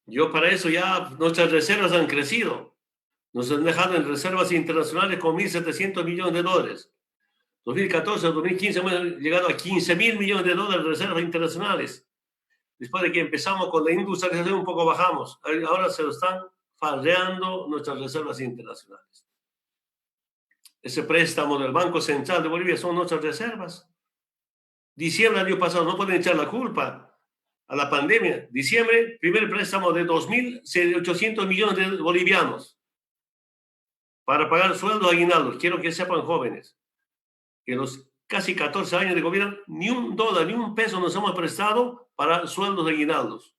Yo para eso ya nuestras reservas han crecido. Nos han dejado en reservas internacionales con $1.700 millones. 2014 2015 hemos llegado a $15.000 millones de reservas internacionales. Después de que empezamos con la industrialización, un poco bajamos. Ahora se lo están farreando nuestras reservas internacionales. Ese préstamo del Banco Central de Bolivia son nuestras reservas. Diciembre del año pasado, no pueden echar la culpa a la pandemia. Diciembre, primer préstamo de 2.800 millones de bolivianos para pagar sueldos aguinaldos. Quiero que sepan, jóvenes, que en los casi 14 años de gobierno, ni $1, ni un peso nos hemos prestado para sueldos aguinaldos.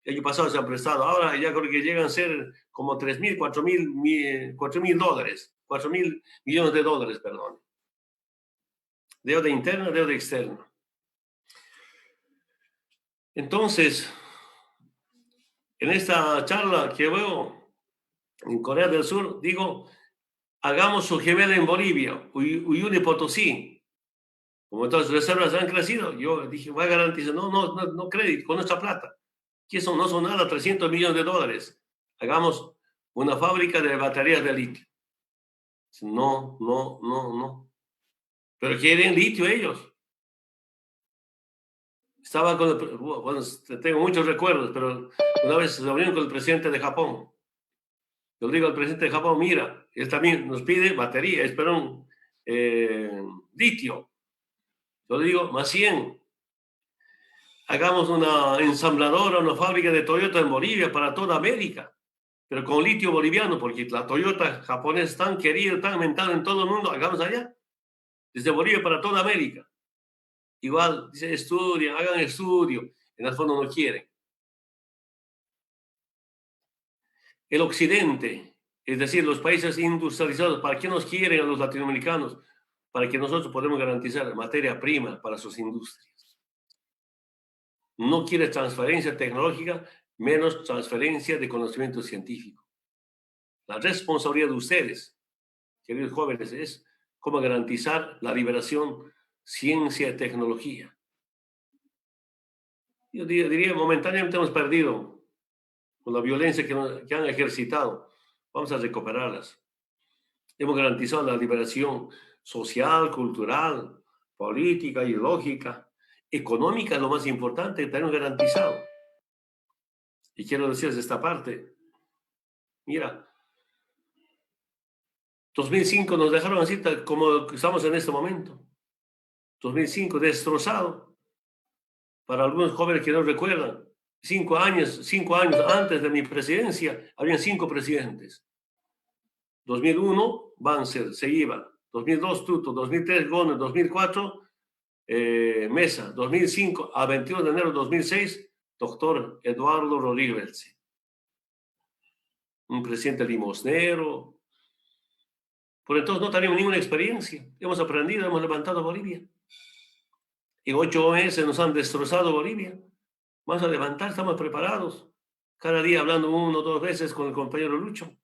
El año pasado se han prestado. Ahora ya creo que llegan a ser como 3.000, 4.000 dólares. 4.000 millones de dólares, perdón. Deuda interna, deuda externa. Entonces, en esta charla que veo en Corea del Sur, digo, hagamos su gemela en Bolivia, Uyuni Potosí. Como todas las reservas han crecido, yo dije, voy a garantizar, no crédito, con nuestra plata. Que eso no son nada, $300 millones. Hagamos una fábrica de baterías de litio. No. Pero quieren litio ellos. Estaba tengo muchos recuerdos, pero una vez se reunieron con el presidente de Japón. Yo le digo al presidente de Japón, mira, él también nos pide batería, litio. Yo le digo, más 100. Hagamos una ensambladora, una fábrica de Toyota en Bolivia para toda América, pero con litio boliviano, porque la Toyota japonesa es tan querida, tan mentada en todo el mundo, hagamos allá, desde Bolivia para toda América. Igual, dice, hagan estudio, en el fondo no quieren. El occidente, es decir, los países industrializados, ¿para qué nos quieren a los latinoamericanos? Para que nosotros podamos garantizar materia prima para sus industrias. No quiere transferencia tecnológica, menos transferencia de conocimiento científico. La responsabilidad de ustedes, queridos jóvenes, es cómo garantizar la liberación ciencia y tecnología. Yo diría, momentáneamente hemos perdido con la violencia que han ejercitado. Vamos a recuperarlas. Hemos garantizado la liberación social, cultural, política, ideológica, económica, lo más importante, tenemos garantizado. Y quiero decirles esta parte. Mira, 2005 nos dejaron así como estamos en este momento. 2005 destrozado. Para algunos jóvenes que no recuerdan, 5 años antes de mi presidencia, habían 5 presidentes. 2001, Banzer, se iba. 2002, Tuto. 2003, Gómez. 2004, Mesa. 2005, a 21 de enero de 2006, doctor Eduardo Rodríguez. Un presidente limosnero. Por entonces no teníamos ninguna experiencia. Hemos aprendido, hemos levantado Bolivia. En 8 meses nos han destrozado Bolivia. Vamos a levantar, estamos preparados. Cada día hablando 1 o 2 veces con el compañero Lucho.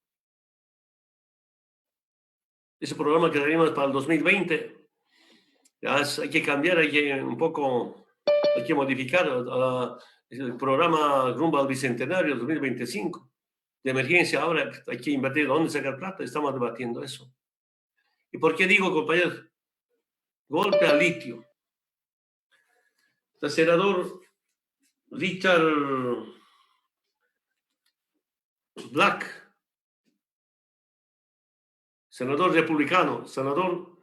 Ese programa que tenemos para el 2020, hay que cambiar, hay que modificar el programa rumbo al Bicentenario 2025. de emergencia, ahora hay que invertir, ¿dónde sacar plata? Estamos debatiendo eso. ¿Y por qué digo, compañeros? Golpe al litio. El senador Richard Black, senador republicano, senador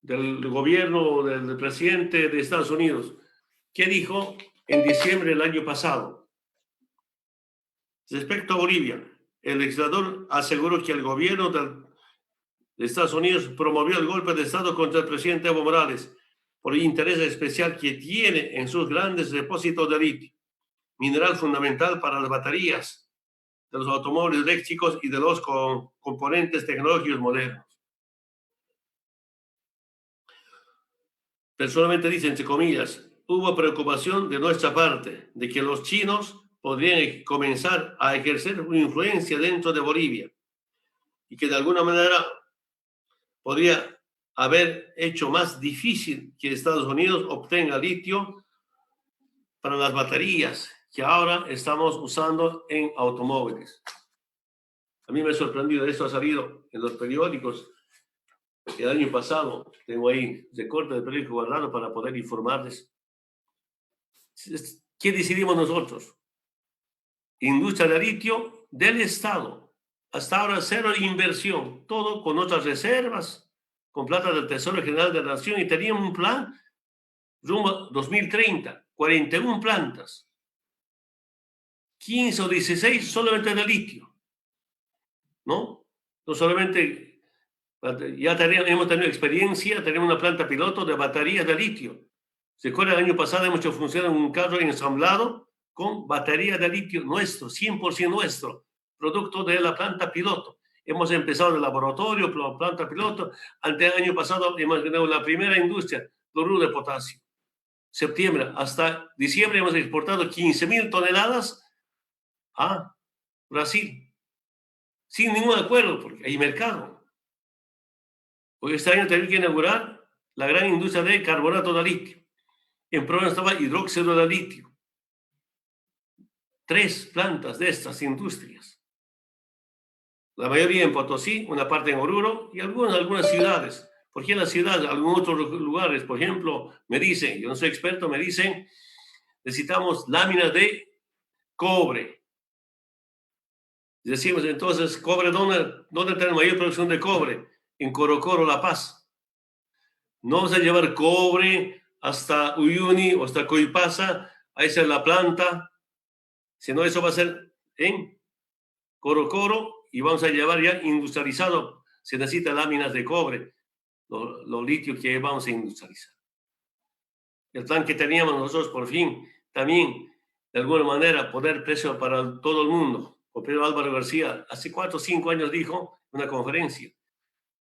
del gobierno del presidente de Estados Unidos, ¿qué dijo en diciembre del año pasado? Respecto a Bolivia, el legislador aseguró que el gobierno de Estados Unidos promovió el golpe de Estado contra el presidente Evo Morales por el interés especial que tiene en sus grandes depósitos de litio, mineral fundamental para las baterías de los automóviles eléctricos y de los componentes tecnológicos modernos. Personalmente dice, entre comillas, hubo preocupación de nuestra parte de que los chinos podrían comenzar a ejercer una influencia dentro de Bolivia y que de alguna manera podría haber hecho más difícil que Estados Unidos obtenga litio para las baterías que ahora estamos usando en automóviles. A mí me ha sorprendido, esto ha salido en los periódicos el año pasado. Tengo ahí recorte de periódico guardado para poder informarles. ¿Qué decidimos nosotros? Industria de litio del Estado. Hasta ahora cero inversión, todo con otras reservas, con plata del Tesoro General de la Nación, y teníamos un plan rumbo a 2030, 41 plantas, 15 o 16 solamente de litio, ¿no? No solamente, ya hemos tenido experiencia, tenemos una planta piloto de baterías de litio. ¿Se acuerdan? El año pasado hemos hecho funcionar un carro ensamblado con batería de litio nuestro, 100% nuestro, producto de la planta piloto. Hemos empezado el laboratorio, planta piloto. Ante el año pasado hemos ganado la primera industria, cloruro de potasio. Septiembre hasta diciembre hemos exportado 15.000 toneladas a Brasil, sin ningún acuerdo, porque hay mercado. Hoy este año tenemos que inaugurar la gran industria de carbonato de litio. En prueba estaba hidróxido de litio. 3 plantas de estas industrias. La mayoría en Potosí, una parte en Oruro y algunas ciudades. Porque en las ciudades, algunos otros lugares, por ejemplo, me dicen, yo no soy experto, me dicen, necesitamos láminas de cobre. Decimos entonces, ¿cobre dónde tenemos mayor producción de cobre? En Corocoro, La Paz. No vamos a llevar cobre hasta Uyuni o hasta Coipasa, a esa es la planta, sino eso va a ser en Corocoro y vamos a llevar ya industrializado. Se necesita láminas de cobre, los litios que vamos a industrializar. El plan que teníamos nosotros, por fin, también, de alguna manera, poner precio para todo el mundo. Con Pedro Álvaro García, hace 4 o 5 años dijo en una conferencia,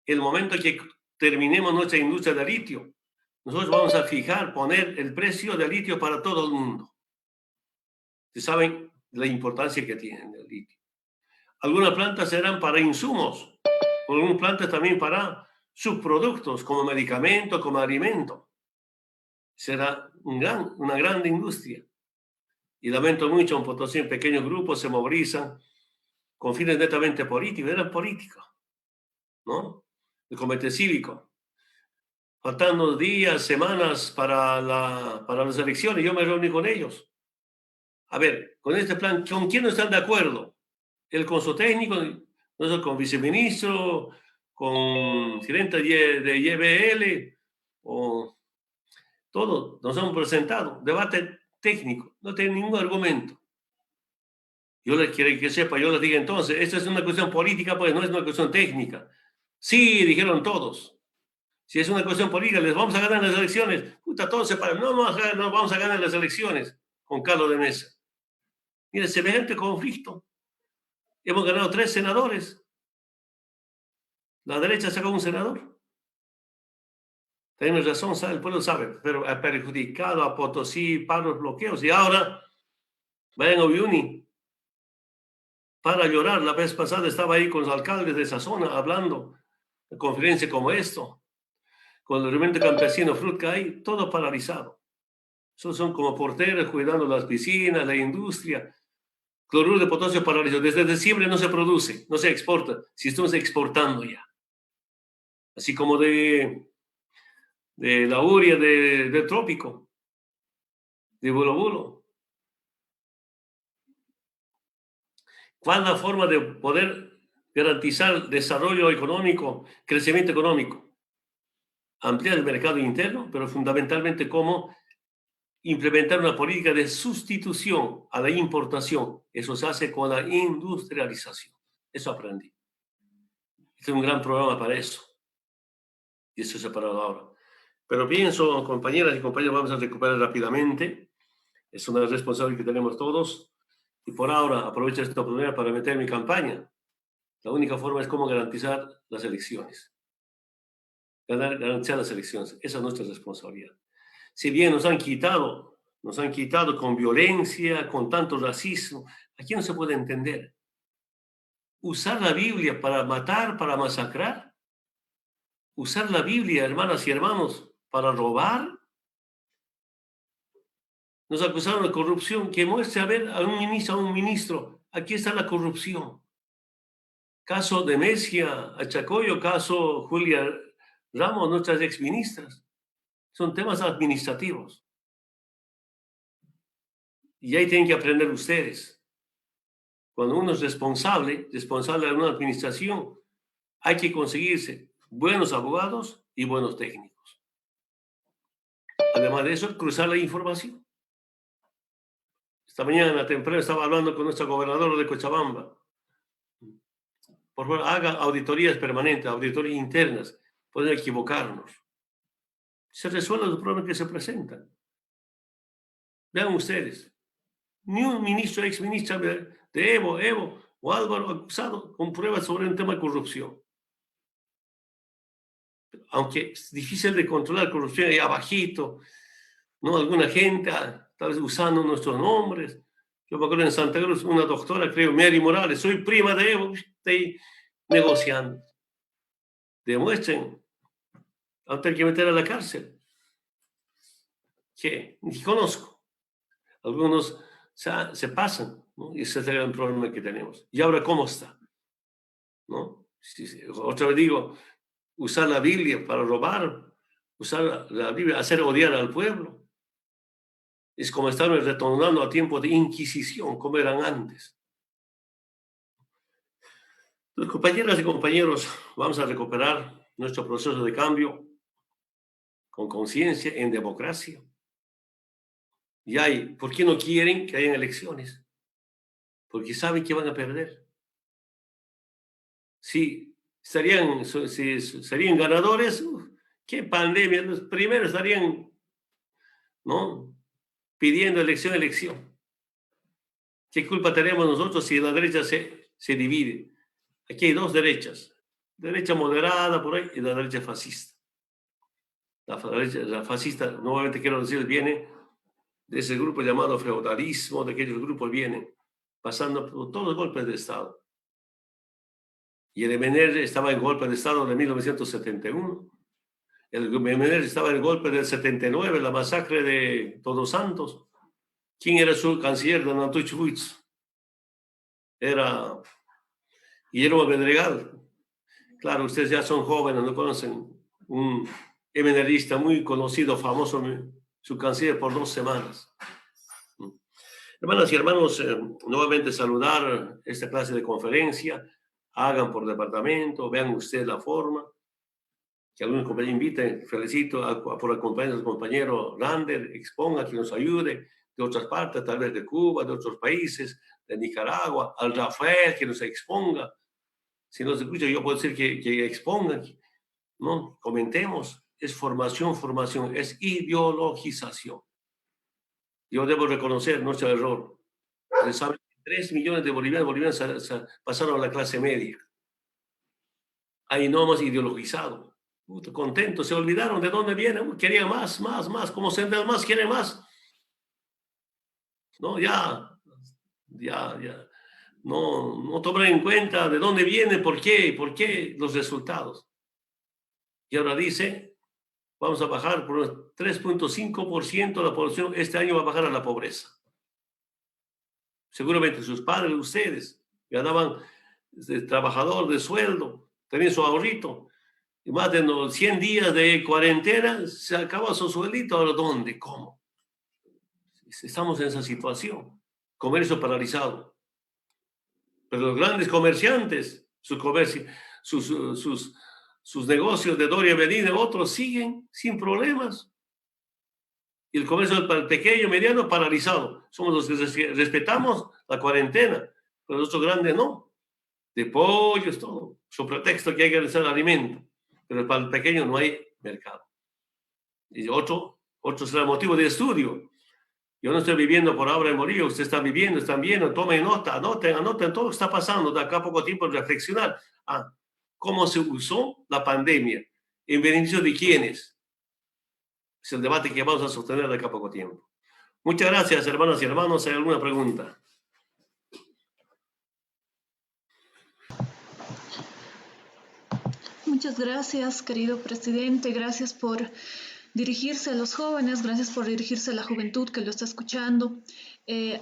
el momento que terminemos nuestra industria de litio, nosotros vamos a poner el precio del litio para todo el mundo. Ustedes saben la importancia que tiene el litio. Algunas plantas serán para insumos, algunas plantas también para subproductos, como medicamento, como alimento. Será una gran industria. Y lamento mucho, en Potosí, en pequeños grupos se movilizan con fines netamente políticos, eran políticos, ¿no? El comité cívico. Faltando días, semanas para las elecciones, yo me reuní con ellos. A ver, con este plan, ¿con quién no están de acuerdo? Él con su técnico, nosotros con viceministro, con gerente de YBL, o todo, nos hemos presentado. Debate técnico, no tiene ningún argumento. Yo les quiero que sepa, yo les digo entonces, esto es una cuestión política, pues no es una cuestión técnica. Sí, dijeron todos. Si es una cuestión política, les vamos a ganar las elecciones. Puta, todos se paran. No vamos a ganar las elecciones con Carlos de Mesa. Mire, semejante conflicto. Hemos ganado 3 senadores. La derecha sacó un senador. Tenemos razón, el pueblo sabe, pero ha perjudicado a Potosí, paros, bloqueos. Y ahora, vayan a Uyuni para llorar. La vez pasada estaba ahí con los alcaldes de esa zona hablando de conferencia como esto, con el movimiento campesino Frutkay, todo paralizado. Esos son como porteros cuidando las piscinas, la industria. Cloruro de potasio paralizó. Desde diciembre no se produce, no se exporta. Si estamos exportando ya. Así como de la urea del trópico, de bulo. ¿Cuál es la forma de poder garantizar desarrollo económico, crecimiento económico? Ampliar el mercado interno, pero fundamentalmente cómo implementar una política de sustitución a la importación. Eso se hace con la industrialización. Eso aprendí. Este es un gran programa para eso. Y eso se ha parado ahora. Pero pienso, compañeras y compañeros, vamos a recuperar rápidamente. Es una responsabilidad que tenemos todos. Y por ahora aprovecho esta oportunidad para meter mi campaña. La única forma es cómo garantizar las elecciones. Garantizar las elecciones. Esa es nuestra responsabilidad. Si bien nos han quitado con violencia, con tanto racismo, aquí no se puede entender. Usar la Biblia para matar, para masacrar. Usar la Biblia, hermanas y hermanos, para robar. Nos acusaron de corrupción. Que muestre a ver a un ministro. Aquí está la corrupción. Caso de Mesia, Achacoyo, caso Julia Ramos, nuestras exministras. Son temas administrativos. Y ahí tienen que aprender ustedes. Cuando uno es responsable de una administración, hay que conseguirse buenos abogados y buenos técnicos. Además de eso, cruzar la información. Esta mañana temprano estaba hablando con nuestra gobernadora de Cochabamba. Por favor, haga auditorías permanentes, auditorías internas. Pueden equivocarnos. Se resuelven los problemas que se presentan. Vean ustedes. Ni un ministro, exministro de Evo o Álvaro acusado con pruebas sobre un tema de corrupción. Aunque es difícil de controlar corrupción ahí abajito, ¿no? Alguna gente tal vez usando nuestros nombres. Yo me acuerdo en Santa Cruz, una doctora, creo, Mary Morales, soy prima de Evo, estoy negociando. Demuestren, van a tener que meter a la cárcel. Que ni conozco. Algunos se pasan, ¿no? Y ese es el gran problema que tenemos. ¿Y ahora cómo está? ¿No? Otra vez digo, usar la Biblia para robar, usar la Biblia, hacer odiar al pueblo. Es como estar retornando a tiempos de Inquisición, como eran antes. Entonces, compañeras y compañeros, vamos a recuperar nuestro proceso de cambio con conciencia en democracia. ¿Por qué no quieren que hayan elecciones? Porque saben que van a perder. Si serían ganadores, qué pandemia, los primeros estarían, ¿no?, pidiendo elección. ¿Qué culpa tenemos nosotros si la derecha se divide? Aquí hay dos derechas, derecha moderada por ahí y la derecha fascista. La fascista, nuevamente quiero decir, viene de ese grupo llamado feudalismo, de aquellos grupos vienen pasando por todos los golpes de Estado. Y el MNR estaba en golpe de Estado de 1971. El MNR estaba en el golpe del 79, la masacre de Todos Santos. ¿Quién era su canciller, don Antuch Fuitz? Era Guillermo Bedregal. Claro, ustedes ya son jóvenes, no conocen un MNRista muy conocido, famoso, su canciller por 2 semanas. Hermanas y hermanos, nuevamente saludar esta clase de conferencia. Hagan por departamento, vean ustedes la forma. Que algunos compañeros inviten, felicito por acompañar al compañero Lander, exponga, que nos ayude de otras partes, tal vez de Cuba, de otros países, de Nicaragua, al Rafael, que nos exponga. Si no se escucha, yo puedo decir que expongan, ¿no? Comentemos. Es formación, es ideologización. Yo debo reconocer nuestro error. Ustedes saben que 3 millones de bolivianos pasaron a la clase media. Ahí no más ideologizado. Contentos, se olvidaron de dónde vienen, querían más, como se da más, quieren más. No, ya. No toman en cuenta de dónde viene, por qué los resultados. Y ahora dice, vamos a bajar por un 3.5% la población, este año va a bajar a la pobreza. Seguramente sus padres, ustedes, ganaban de trabajador de sueldo, tenían su ahorrito. Y más de los 100 días de cuarentena, se acabó su sueldito. ¿Ahora dónde? ¿Cómo? Estamos en esa situación. Comercio paralizado. Pero los grandes comerciantes, sus negocios de Doria Medina, otros siguen sin problemas. Y el comercio para el pequeño, mediano, paralizado. Somos los que respetamos la cuarentena, pero los otros grandes no. De pollos, todo. Su pretexto que hay que hacer alimento. Pero para el pequeño no hay mercado. Y otro será motivo de estudio. Yo no estoy viviendo por obra de Morillo, usted está viviendo, están viendo, tomen nota, anoten todo lo que está pasando, de acá a poco tiempo reflexionar. ¿Cómo se usó la pandemia? ¿En beneficio de quiénes? Es el debate que vamos a sostener de acá a poco tiempo. Muchas gracias, hermanas y hermanos. ¿Hay alguna pregunta? Muchas gracias, querido presidente. Gracias por dirigirse a los jóvenes, gracias por dirigirse a la juventud que lo está escuchando.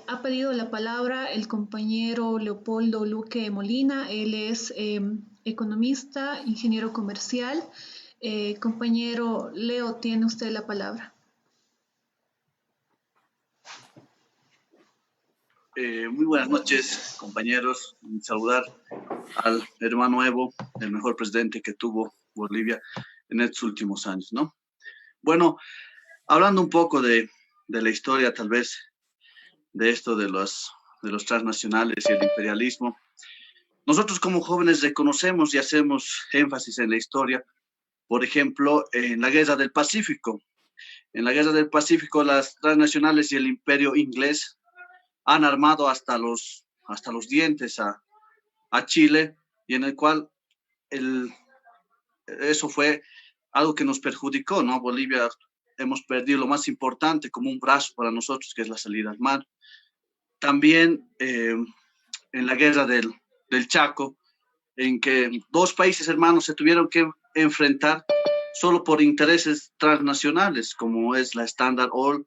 Ha pedido la palabra el compañero Leopoldo Luque Molina. Él es economista, ingeniero comercial. Compañero Leo, tiene usted la palabra. Muy buenas noches, compañeros. Saludar al hermano Evo, el mejor presidente que tuvo Bolivia en estos últimos años, ¿no? Bueno, hablando un poco de la historia, tal vez, de esto de los transnacionales y el imperialismo, nosotros como jóvenes reconocemos y hacemos énfasis en la historia, por ejemplo, en la Guerra del Pacífico. En la Guerra del Pacífico, las transnacionales y el imperio inglés han armado hasta los dientes a Chile, y en el cual eso fue algo que nos perjudicó, ¿no? Bolivia hemos perdido lo más importante como un brazo para nosotros, que es la salida al mar. También en la guerra del Chaco, en que dos países hermanos se tuvieron que enfrentar solo por intereses transnacionales, como es la Standard Oil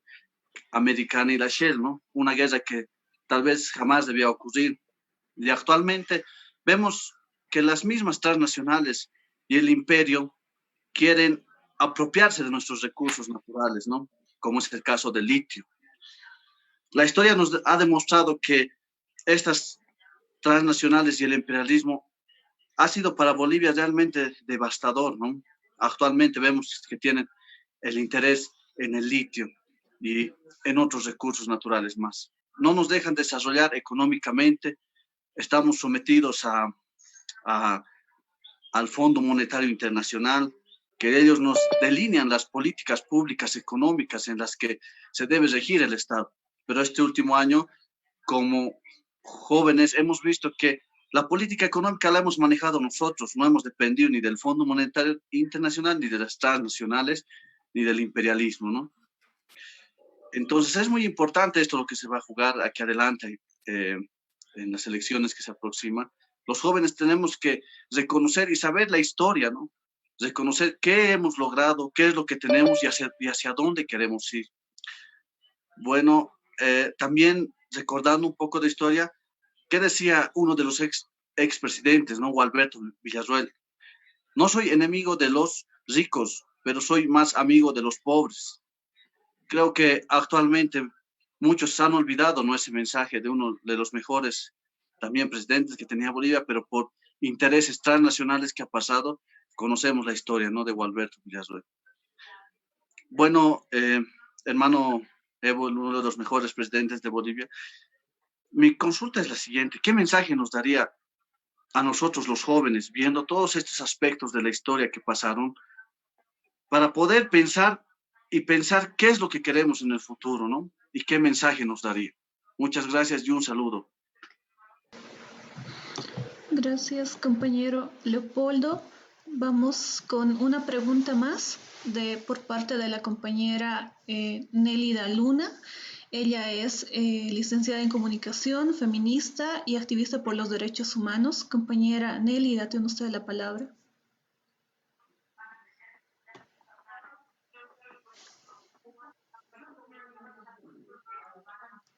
americana y la Shell, ¿no? Una guerra que tal vez jamás debía ocurrir. Y actualmente vemos que las mismas transnacionales y el imperio quieren apropiarse de nuestros recursos naturales, ¿no? Como es el caso del litio. La historia nos ha demostrado que estas transnacionales y el imperialismo ha sido para Bolivia realmente devastador, ¿no? Actualmente vemos que tienen el interés en el litio y en otros recursos naturales más. No nos dejan desarrollar económicamente, estamos sometidos al Fondo Monetario Internacional, que ellos nos delinean las políticas públicas económicas en las que se debe regir el Estado. Pero este último año, como jóvenes, hemos visto que la política económica la hemos manejado nosotros, no hemos dependido ni del Fondo Monetario Internacional, ni de las transnacionales, ni del imperialismo, ¿no? Entonces es muy importante esto lo que se va a jugar aquí adelante en las elecciones que se aproximan. Los jóvenes tenemos que reconocer y saber la historia, ¿no? Reconocer qué hemos logrado, qué es lo que tenemos y hacia dónde queremos ir. Bueno, también recordando un poco de historia, ¿qué decía uno de los expresidentes, ¿no? Gualberto Villarroel? No soy enemigo de los ricos, pero soy más amigo de los pobres. Creo que actualmente muchos han olvidado, ¿no? Ese mensaje de uno de los mejores también presidentes que tenía Bolivia, pero por intereses transnacionales que ha pasado, conocemos la historia, ¿no? De Gualberto Villarroel. Bueno, hermano Evo, uno de los mejores presidentes de Bolivia, mi consulta es la siguiente: ¿qué mensaje nos daría a nosotros los jóvenes, viendo todos estos aspectos de la historia que pasaron, para poder pensar qué es lo que queremos en el futuro, ¿no? Y qué mensaje nos daría? Muchas gracias y un saludo. Gracias, compañero Leopoldo. Vamos con una pregunta más por parte de la compañera Nélida Luna. Ella es licenciada en comunicación, feminista y activista por los derechos humanos. Compañera Nélida, tiene usted la palabra.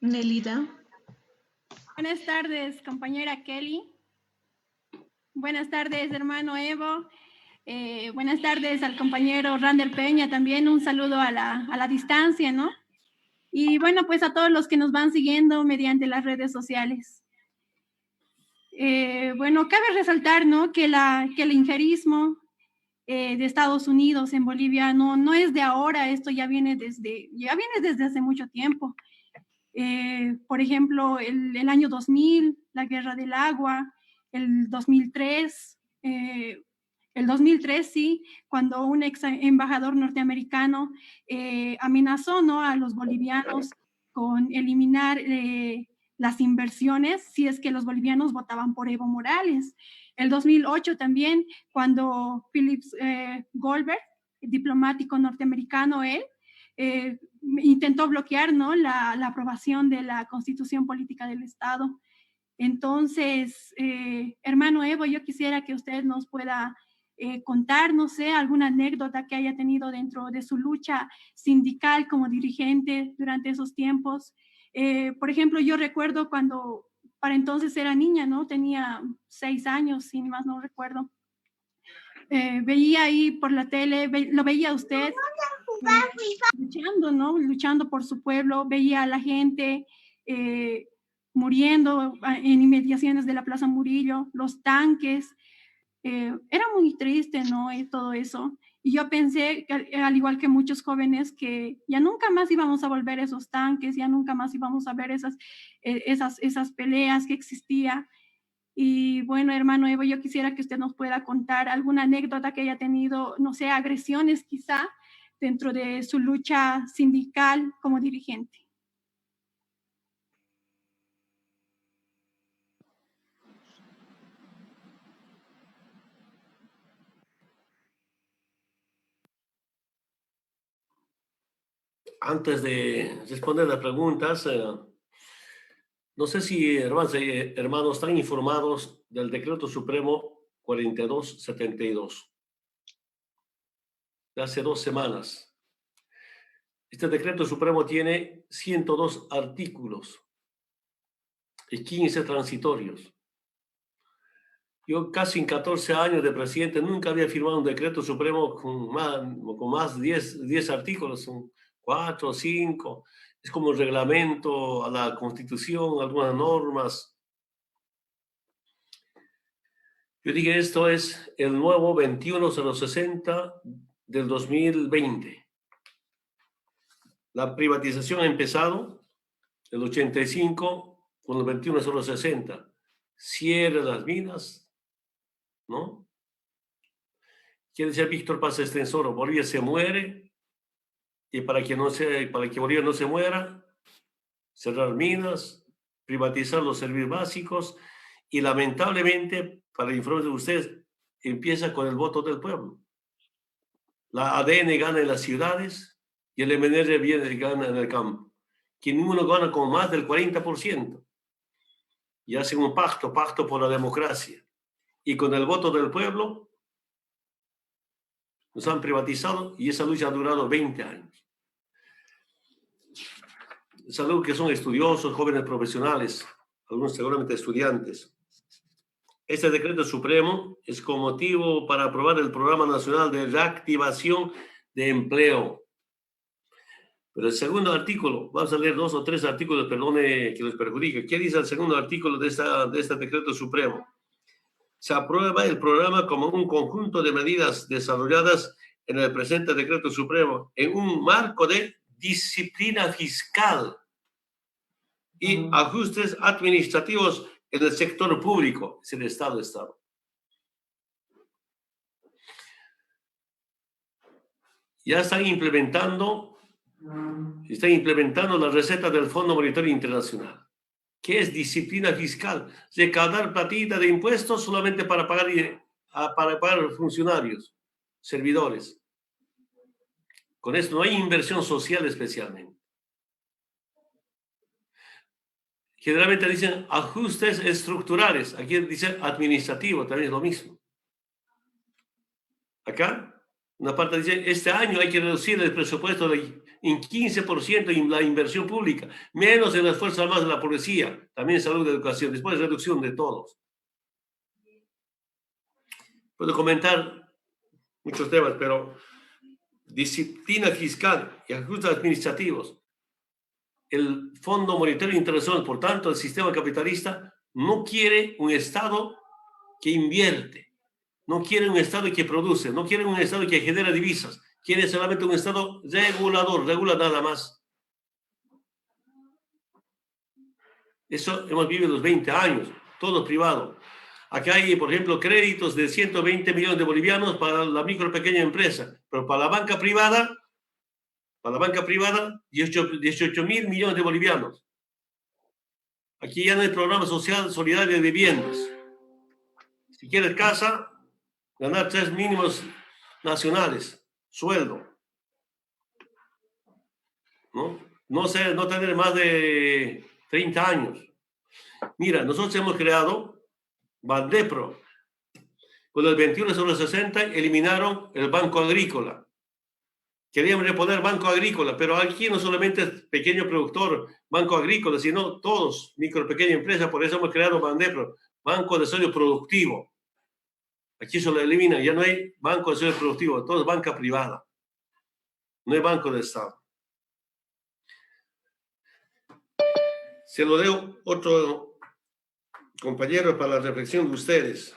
Nélida. Buenas tardes, compañera Kelly. Buenas tardes, hermano Evo. Buenas tardes al compañero Rander Peña también. Un saludo a la distancia, ¿no? Y bueno, pues a todos los que nos van siguiendo mediante las redes sociales. Bueno, cabe resaltar, ¿no? Que el injerismo de Estados Unidos en Bolivia no es de ahora, esto ya viene desde hace mucho tiempo. Por ejemplo, el año 2000, la Guerra del Agua, el 2003, el 2003 sí, cuando un ex embajador norteamericano amenazó, ¿no?, a los bolivianos con eliminar las inversiones si es que los bolivianos votaban por Evo Morales. El 2008 también, cuando Philip Goldberg, diplomático norteamericano, él, intentó bloquear, ¿no?, la aprobación de la Constitución Política del Estado. Entonces, hermano Evo, yo quisiera que usted nos pueda contar, no sé, alguna anécdota que haya tenido dentro de su lucha sindical como dirigente durante esos tiempos. Por ejemplo, yo recuerdo cuando para entonces era niña, ¿no? Tenía 6 años, si más no recuerdo. Veía ahí por la tele, lo veía usted luchando, ¿no? Luchando por su pueblo, veía a la gente muriendo en inmediaciones de la Plaza Murillo, los tanques. Era muy triste, ¿no? Y todo eso. Y yo pensé, al igual que muchos jóvenes, que ya nunca más íbamos a volver a esos tanques, ya nunca más íbamos a ver esas peleas que existían. Y bueno, hermano Evo, yo quisiera que usted nos pueda contar alguna anécdota que haya tenido, no sé, agresiones quizá, dentro de su lucha sindical como dirigente. Antes de responder las preguntas, no sé si hermanos están informados del Decreto Supremo 4272 de hace 2 semanas. Este Decreto Supremo tiene 102 artículos y 15 transitorios. Yo casi en 14 años de presidente nunca había firmado un Decreto Supremo con más de 10 artículos, son 4 o 5. Es como el reglamento a la Constitución, algunas normas. Yo dije, esto es el nuevo 21060 del 2020. La privatización ha empezado el 85 con el 21060. Cierre las minas, ¿no? Quiere decir Víctor Paz Estenssoro, Bolivia se muere, y para que Bolivia no se muera, cerrar minas, privatizar los servicios básicos, y lamentablemente, para el informe de ustedes, empieza con el voto del pueblo. La ADN gana en las ciudades y el MNR gana en el campo. Que ninguno gana con más del 40%. Y hacen un pacto por la democracia. Y con el voto del pueblo nos han privatizado, y esa lucha ha durado 20 años. Es algo que son estudiosos, jóvenes profesionales, algunos seguramente estudiantes. Este decreto supremo es con motivo para aprobar el Programa Nacional de Reactivación de Empleo. Pero el segundo artículo, vamos a leer 2 o 3 artículos, perdone que les perjudique. ¿Qué dice el segundo artículo de este decreto supremo? Se aprueba el programa como un conjunto de medidas desarrolladas en el presente decreto supremo en un marco de disciplina fiscal y ajustes administrativos en el sector público, es el Estado. Ya están implementando la receta del Fondo Monetario Internacional. ¿Qué es disciplina fiscal? Recaudar platita de impuestos solamente para pagar funcionarios, servidores. Con esto no hay inversión social especialmente. Generalmente dicen ajustes estructurales. Aquí dice administrativo, también es lo mismo. Acá, una parte dice, este año hay que reducir el presupuesto de en 15% en la inversión pública, menos en las Fuerzas Armadas de la policía, también salud y educación, después reducción de todos. Puedo comentar muchos temas, pero disciplina fiscal y ajustes administrativos. El Fondo Monetario Internacional, por tanto, el sistema capitalista no quiere un Estado que invierte, no quiere un Estado que produce, no quiere un Estado que genera divisas, quiere solamente un Estado regulador, regula nada más. Eso hemos vivido los 20 años, todo privado. Acá hay, por ejemplo, créditos de 120 millones de bolivianos para la micro pequeña empresa, pero para la banca privada, 18 mil millones de bolivianos. Aquí ya no hay programa social solidario de viviendas. Si quieres casa, ganar 3 mínimos nacionales, sueldo. No tener más de 30 años. Mira, nosotros hemos creado Bandepro. Con el 21/60 eliminaron el Banco Agrícola. Querían reponer Banco Agrícola, pero aquí no solamente es pequeño productor, Banco Agrícola, sino todos, micro, pequeña empresa. Por eso hemos creado Bandepro, Banco de Desarrollo Productivo. Aquí se lo eliminan, ya no hay Banco de Desarrollo Productivo, todo es banca privada. No hay Banco de Estado. Se lo dejo otro compañero para la reflexión de ustedes.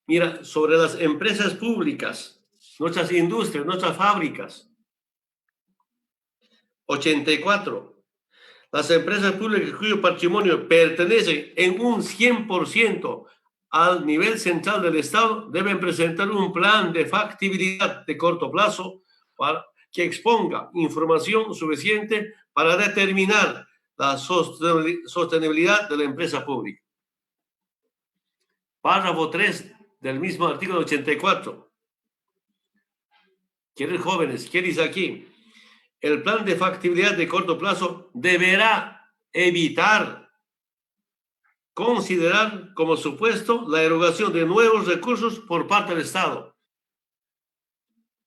Mira, sobre las empresas públicas, nuestras industrias, nuestras fábricas. 84. Las empresas públicas cuyo patrimonio pertenece en un 100% al nivel central del Estado deben presentar un plan de factibilidad de corto plazo para que exponga información suficiente para determinar la sostenibilidad de la empresa pública. Párrafo 3 del mismo artículo 84. Queridos jóvenes, ¿qué dice aquí? El plan de factibilidad de corto plazo deberá evitar considerar como supuesto la erogación de nuevos recursos por parte del Estado.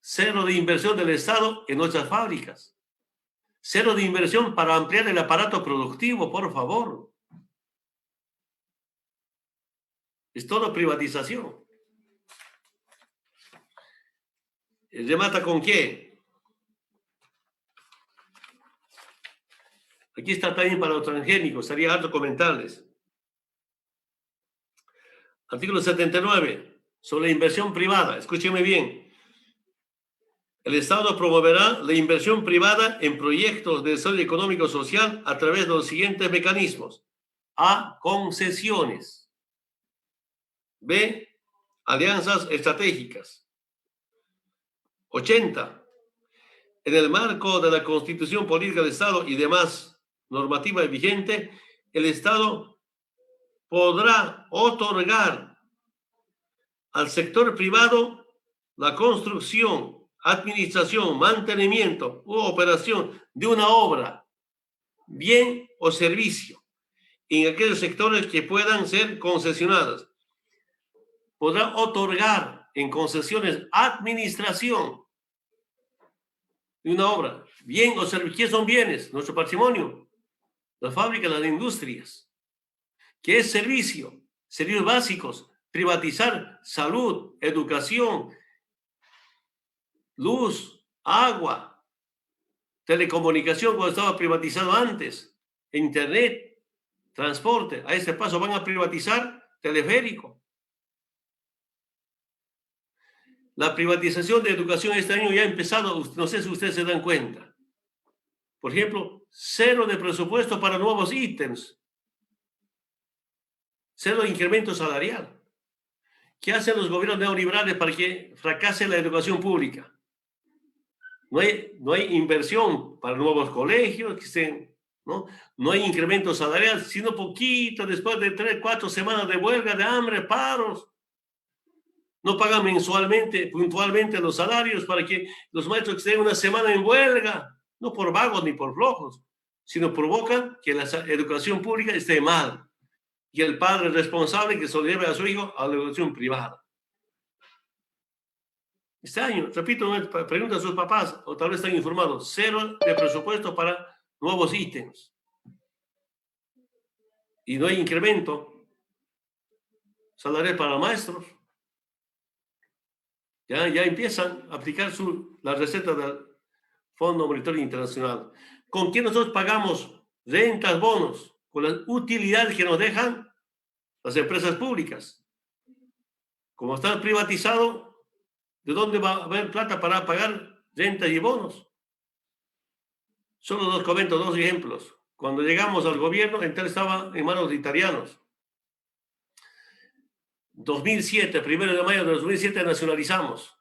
Cero de inversión del Estado en nuestras fábricas. Cero de inversión para ampliar el aparato productivo, por favor. Es todo privatización. ¿Remata con qué? Aquí está también para los transgénicos, sería harto comentarles. Artículo 79, sobre la inversión privada. Escúcheme bien. El Estado promoverá la inversión privada en proyectos de desarrollo económico social a través de los siguientes mecanismos. A, concesiones. B, alianzas estratégicas. 80. En el marco de la Constitución Política del Estado y demás normativa vigente, el Estado podrá otorgar al sector privado la construcción, administración, mantenimiento u operación de una obra, bien o servicio en aquellos sectores que puedan ser concesionadas. Podrá otorgar en concesiones administración de una obra, bien o servicio. ¿Qué son bienes? Nuestro patrimonio, las fábricas, las industrias. ¿Qué es servicio? Servicios básicos, privatizar salud, educación, luz, agua, telecomunicación cuando estaba privatizado antes, internet, transporte. A este paso van a privatizar teleférico. La privatización de educación este año ya ha empezado, no sé si ustedes se dan cuenta. Por ejemplo, cero de presupuesto para nuevos ítems. Cero de incremento salarial. ¿Qué hacen los gobiernos neoliberales para que fracase la educación pública? No hay inversión para nuevos colegios, no hay incremento salarial, sino poquito después de 3, 4 semanas de huelga, de hambre, paros. No pagan mensualmente, puntualmente los salarios para que los maestros estén una semana en huelga, no por vagos ni por flojos, sino provocan que la educación pública esté mal y el padre responsable que se lo lleve a su hijo a la educación privada. Este año, repito, pregunta a sus papás, o tal vez están informados, 0 de presupuesto para nuevos ítems. Y no hay incremento salarial para los maestros. Ya empiezan a aplicar la receta del Fondo Monetario Internacional. ¿Con qué nosotros pagamos rentas, bonos? Con las utilidades que nos dejan las empresas públicas. Como está privatizado, ¿de dónde va a haber plata para pagar rentas y bonos? Solo comento 2 ejemplos. Cuando llegamos al gobierno, Entel estaba en manos de italianos. 2007, 1 de mayo de 2007, nacionalizamos.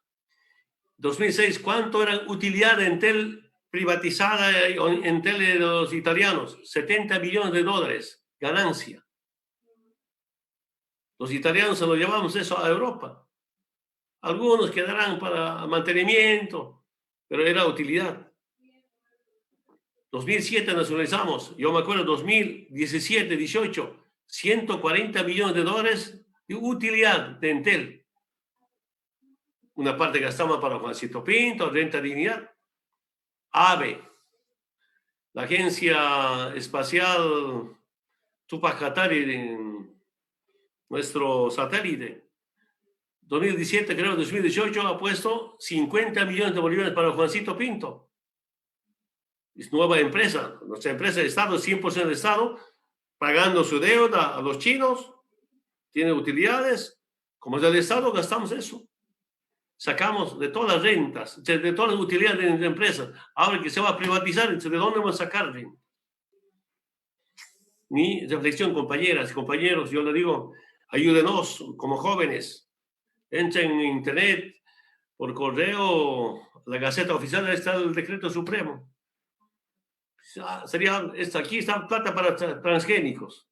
2006, ¿cuánto era utilidad de Entel privatizada, Entel de los italianos? $70 millones, ganancia. Los italianos se lo llevamos eso a Europa. Algunos quedarán para mantenimiento, pero era utilidad. 2007 nacionalizamos. Yo me acuerdo, 2017, 18, $140 millones de utilidad de Entel. Una parte gastamos para Juancito Pinto, Renta Dignidad. AVE, la Agencia Espacial Tupac Katari, nuestro satélite. 2017, creo, 2018, ha puesto $50 millones para Juancito Pinto. Es nueva empresa. Nuestra empresa de Estado, 100% de Estado, pagando su deuda a los chinos, tiene utilidades. Como es del Estado, gastamos eso. Sacamos de todas las rentas, de todas las utilidades de la empresa. Ahora que se va a privatizar, ¿de dónde vamos a sacar renta? Mi reflexión, compañeras y compañeros, yo le digo, ayúdenos como jóvenes. Entren en internet, por correo, la Gaceta Oficial, está el Decreto Supremo. Aquí está plata para transgénicos.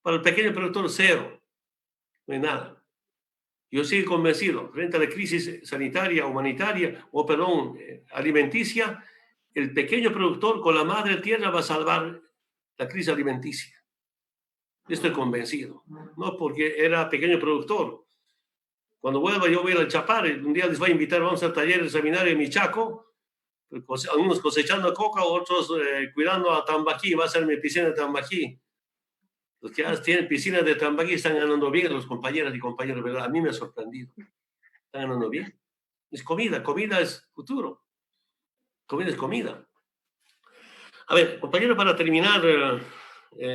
Para el pequeño productor, 0. No hay nada. Yo sigo convencido, frente a la crisis sanitaria, humanitaria, alimenticia, el pequeño productor con la madre tierra va a salvar la crisis alimenticia. Estoy convencido. No porque era pequeño productor. Cuando vuelva yo voy a ir al Chapar, un día les voy a invitar, vamos al taller, al seminario en Michaco, algunos cosechando coca, otros cuidando a Tambaquí, va a ser mi piscina de Tambaquí. Los que tienen piscinas de Tambaquí están ganando bien, los compañeras y compañeros, ¿verdad? A mí me ha sorprendido. Están ganando bien. Es comida, comida es futuro. Comida es comida. A ver, compañero, para terminar,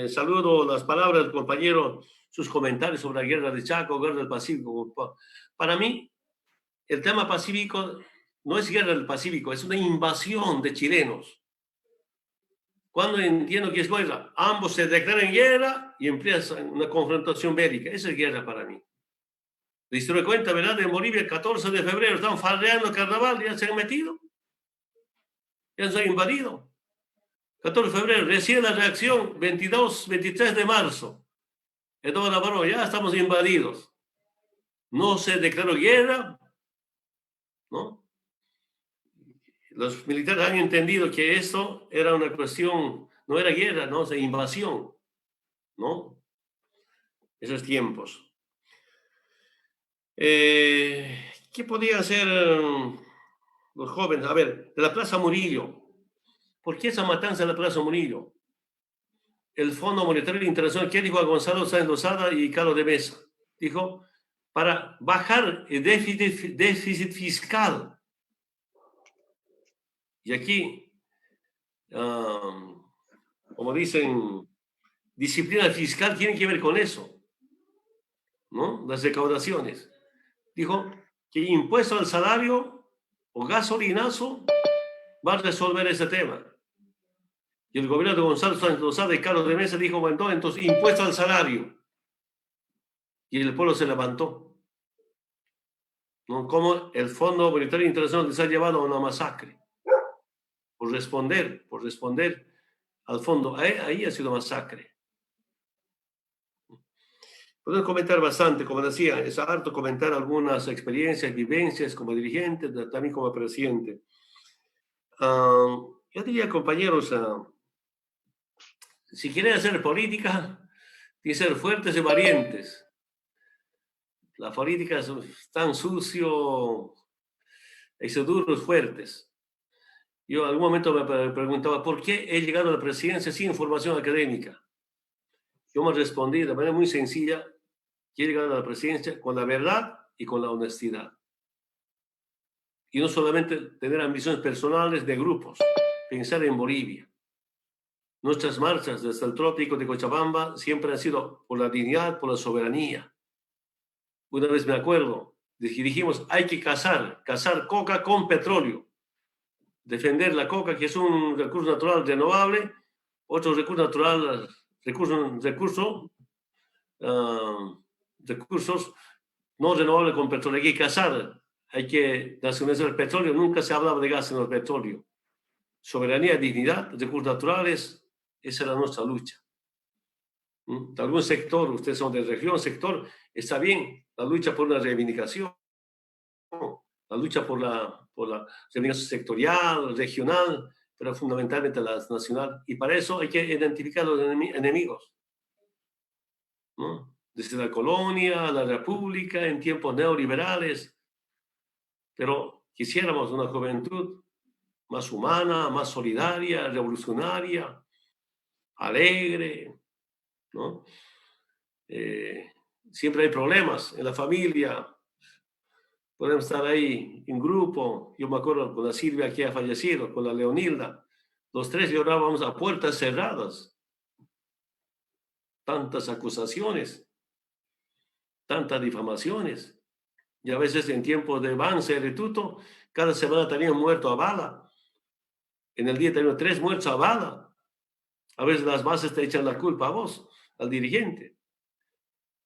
saludo las palabras del compañero, sus comentarios sobre la guerra de Chaco, guerra del Pacífico. Para mí, el tema pacífico no es guerra del Pacífico, es una invasión de chilenos. Cuando entiendo que es guerra, ambos se declaran guerra y empiezan una confrontación bélica. Esa es guerra para mí. La historia cuenta, ¿verdad? En Bolivia, el 14 de febrero, están farreando carnaval, ya se han metido. Ya se han invadido. 14 de febrero, recién la reacción, 22, 23 de marzo. Eduardo Navarro, ya estamos invadidos. No se declaró guerra, ¿no? Los militares han entendido que esto era una cuestión, no era guerra, no, es invasión, ¿no? Esos tiempos. ¿Qué podían hacer los jóvenes? A ver, de la Plaza Murillo. ¿Por qué esa matanza de la Plaza Murillo? El Fondo Monetario Internacional, ¿qué dijo a Gonzalo Sáenz Lozada y Carlos de Mesa? Dijo, para bajar el déficit fiscal. Y aquí, como dicen, disciplina fiscal tiene que ver con eso, ¿no? Las recaudaciones. Dijo que impuesto al salario o gasolinazo va a resolver ese tema. Y el gobierno de Gonzalo Sáenz Lozada y Carlos de Mesa dijo, bueno, entonces impuesto al salario. Y el pueblo se levantó. ¿No? Como el Fondo Monetario Internacional les ha llevado a una masacre. Por responder al fondo. Ahí ha sido masacre. Podemos comentar bastante, como decía, es harto comentar algunas experiencias, vivencias como dirigente, también como presidente. Yo diría, compañeros, si quieren hacer política, tienen que ser fuertes y valientes. La política es tan sucio, hay que ser duros, fuertes. Yo en algún momento me preguntaba, ¿por qué he llegado a la presidencia sin formación académica? Yo me respondí de manera muy sencilla, que he llegado a la presidencia con la verdad y con la honestidad. Y no solamente tener ambiciones personales de grupos, pensar en Bolivia. Nuestras marchas desde el trópico de Cochabamba siempre han sido por la dignidad, por la soberanía. Una vez me acuerdo, dijimos, hay que casar coca con petróleo. Defender la coca, que es un recurso natural renovable, otro recurso natural, recursos no renovables con petróleo. Hay que casar, hay que nacionalizar el petróleo. Nunca se hablaba de gas en el petróleo. Soberanía, dignidad, recursos naturales, esa era nuestra lucha. De algún sector, ustedes son de región, sector, está bien, la lucha por una reivindicación, la lucha por la reivindicación sectorial, regional, pero fundamentalmente la nacional. Y para eso hay que identificar los enemigos, ¿no? Desde la colonia, la república, en tiempos neoliberales. Pero quisiéramos una juventud más humana, más solidaria, revolucionaria, alegre, ¿no? Siempre hay problemas en la familia. Podemos estar ahí en grupo. Yo me acuerdo con la Silvia que ha fallecido, con la Leonilda. Los tres llorábamos a puertas cerradas. Tantas acusaciones, tantas difamaciones. Y a veces en tiempos de avance, retuto, cada semana tenían muerto a bala. En el día tenían 3 muertos a bala. A veces las bases te echan la culpa a vos, al dirigente.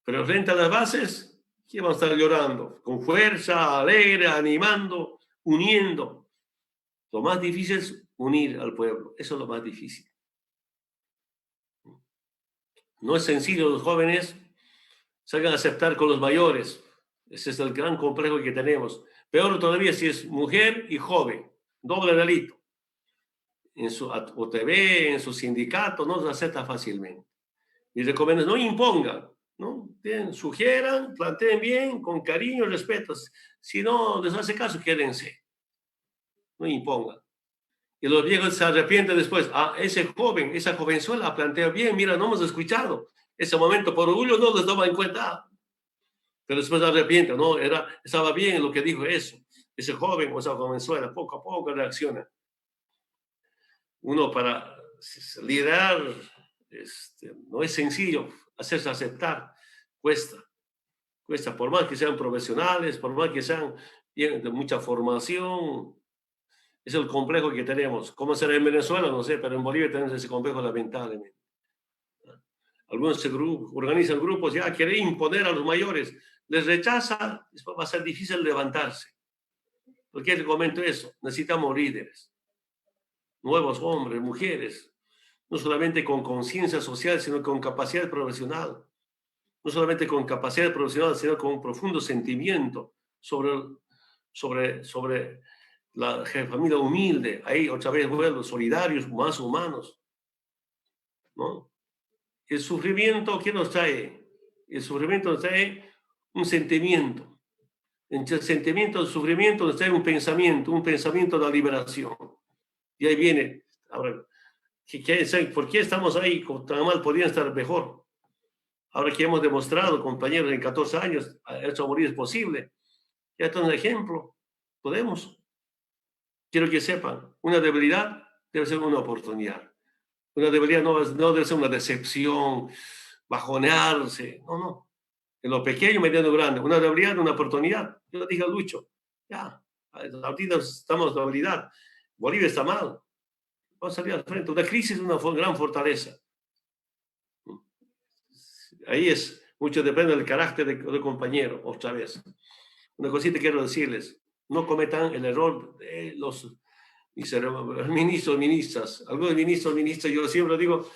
Pero frente a las bases, ¿qué vamos a estar llorando? Con fuerza, alegre, animando, uniendo. Lo más difícil es unir al pueblo. Eso es lo más difícil. No es sencillo, los jóvenes salgan a aceptar con los mayores. Ese es el gran complejo que tenemos. Peor todavía si es mujer y joven. Doble delito. En su OTB, en su sindicato, no se acepta fácilmente. Y recomiendo, no impongan, ¿no? Sugieran, planteen bien, con cariño y respeto. Si no les hace caso, quédense. No impongan. Y los viejos se arrepienten después. Ah, ese joven, esa jovenzuela plantea bien, mira, no hemos escuchado. Ese momento, por orgullo, no les toma en cuenta. Pero después se arrepienten, no, estaba bien lo que dijo eso. Ese joven o esa jovenzuela, poco a poco reacciona. Uno para liderar, no es sencillo hacerse aceptar, cuesta, por más que sean profesionales, por más que sean de mucha formación, es el complejo que tenemos. ¿Cómo será en Venezuela? No sé, pero en Bolivia tenemos ese complejo lamentablemente. Algunos organizan grupos, ya quieren imponer a los mayores, les rechaza, después va a ser difícil levantarse. ¿Por qué les comento eso? Necesitamos líderes, nuevos hombres, mujeres, no solamente con conciencia social, sino con capacidad profesional. No solamente con capacidad profesional, sino con un profundo sentimiento sobre la familia humilde. Ahí otra vez vuelvo, solidarios, más humanos, ¿no? El sufrimiento, ¿qué nos trae? El sufrimiento nos trae un sentimiento. Entre el sentimiento y el sufrimiento nos trae un pensamiento de la liberación. Y ahí viene, ahora, ¿por qué estamos ahí tan mal? Podrían estar mejor. Ahora que hemos demostrado, compañeros, en 14 años, esto a morir es posible. Ya está un ejemplo. Podemos. Quiero que sepan, una debilidad debe ser una oportunidad. Una debilidad no debe ser una decepción, bajonearse. No. En lo pequeño, mediano, grande. Una debilidad, una oportunidad. Yo le dije a Lucho, ya, ahorita estamos en debilidad. Bolivia está mal. Vamos a salir al frente. Una crisis es una gran fortaleza. Ahí mucho depende del carácter del compañero, otra vez. Una cosita quiero decirles, no cometan el error de los ministros, ministras. Algunos ministros, yo siempre digo,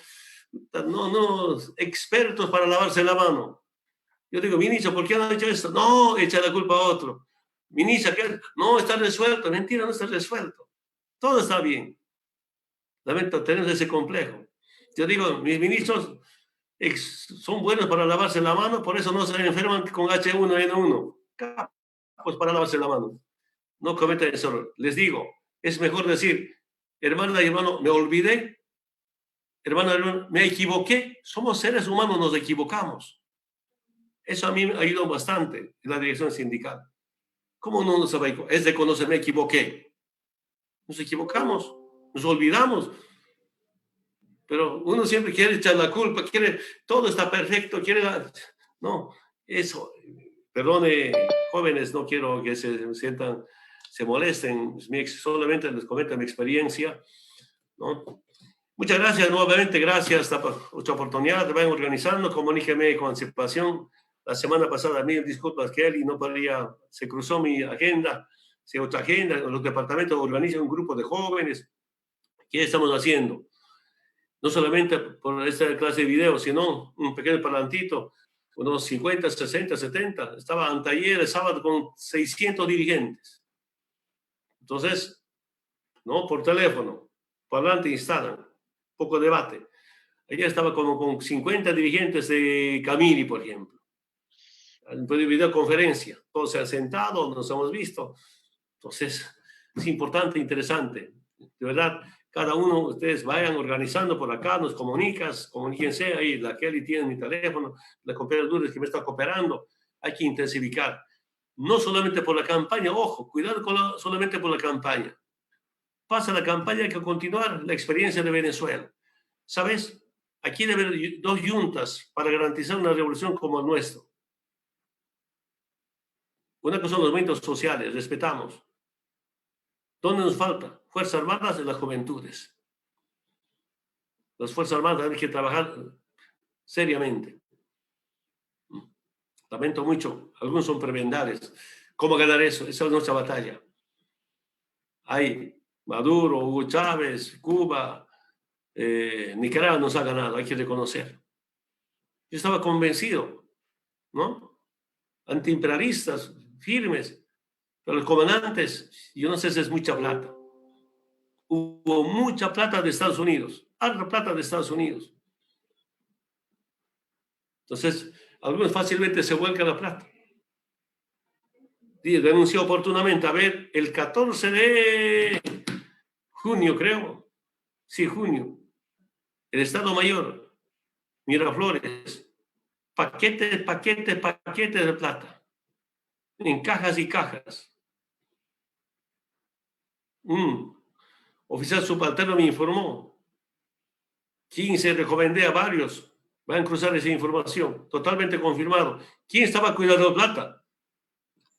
no, expertos para lavarse la mano. Yo digo, ministro, ¿por qué no han hecho esto? No, echa la culpa a otro. Ministra, no, está resuelto. Mentira, no está resuelto. Todo está bien. Lamento tener ese complejo. Yo digo, mis ministros son buenos para lavarse la mano, por eso no se enferman con H1N1. Pues para lavarse la mano. no cometan ese error. Les digo, es mejor decir, hermana y hermano, me olvidé, hermana y hermano, me equivoqué. Somos seres humanos, nos equivocamos. Eso a mí me ha ayudado bastante en la dirección sindical. ¿Cómo no nos va a equivocar? Es de conocer, me equivoqué. Nos equivocamos, nos olvidamos. Pero uno siempre quiere echar la culpa, quiere, todo está perfecto, quiere... No, eso, perdone, jóvenes, no quiero que se sientan, se molesten, solamente les comento mi experiencia, ¿no? Muchas gracias nuevamente, gracias, esta otra oportunidad, vayan organizando, comuníqueme con anticipación. La semana pasada, mil disculpas, Kelly, no podía, se cruzó mi agenda, otra agenda, los departamentos organizan un grupo de jóvenes. ¿Qué estamos haciendo? No solamente por esta clase de videos, sino un pequeño parlantito, unos 50, 60, 70. Estaba anteayer, el sábado, con 600 dirigentes. Entonces, no por teléfono, parlante instalan, poco debate. Ayer estaba como con 50 dirigentes de Camiri, por ejemplo. En videoconferencia, todos se han sentado, nos hemos visto. Entonces, es importante, interesante. De verdad, cada uno de ustedes vayan organizando por acá, nos comuníquense ahí. La Kelly tiene mi teléfono, la compañera Lourdes que me está cooperando. Hay que intensificar. No solamente por la campaña, ojo, cuidado solamente por la campaña. Pasa la campaña, hay que continuar la experiencia de Venezuela. ¿Sabes? Aquí debe haber dos juntas para garantizar una revolución como el nuestro. Una cosa son los movimientos sociales, respetamos. ¿Dónde nos falta? Fuerzas Armadas y las juventudes. Las Fuerzas Armadas hay que trabajar seriamente. Lamento mucho, algunos son prebendales. ¿Cómo ganar eso? Esa es nuestra batalla. Hay Maduro, Hugo Chávez, Cuba, Nicaragua nos ha ganado, hay que reconocer. Yo estaba convencido, ¿no? Antiimperialistas, firmes, pero los comandantes, yo no sé si es mucha plata. Hubo mucha plata de Estados Unidos, harta plata de Estados Unidos. Entonces, algunos fácilmente se vuelcan la plata. Y denunció oportunamente, a ver, el 14 de junio, creo, sí, junio, el Estado Mayor, Miraflores, paquete de plata, en cajas y cajas. Oficial subalterno me informó, 15 recomendé a varios, van a cruzar esa información, totalmente confirmado. ¿Quién estaba cuidando la plata?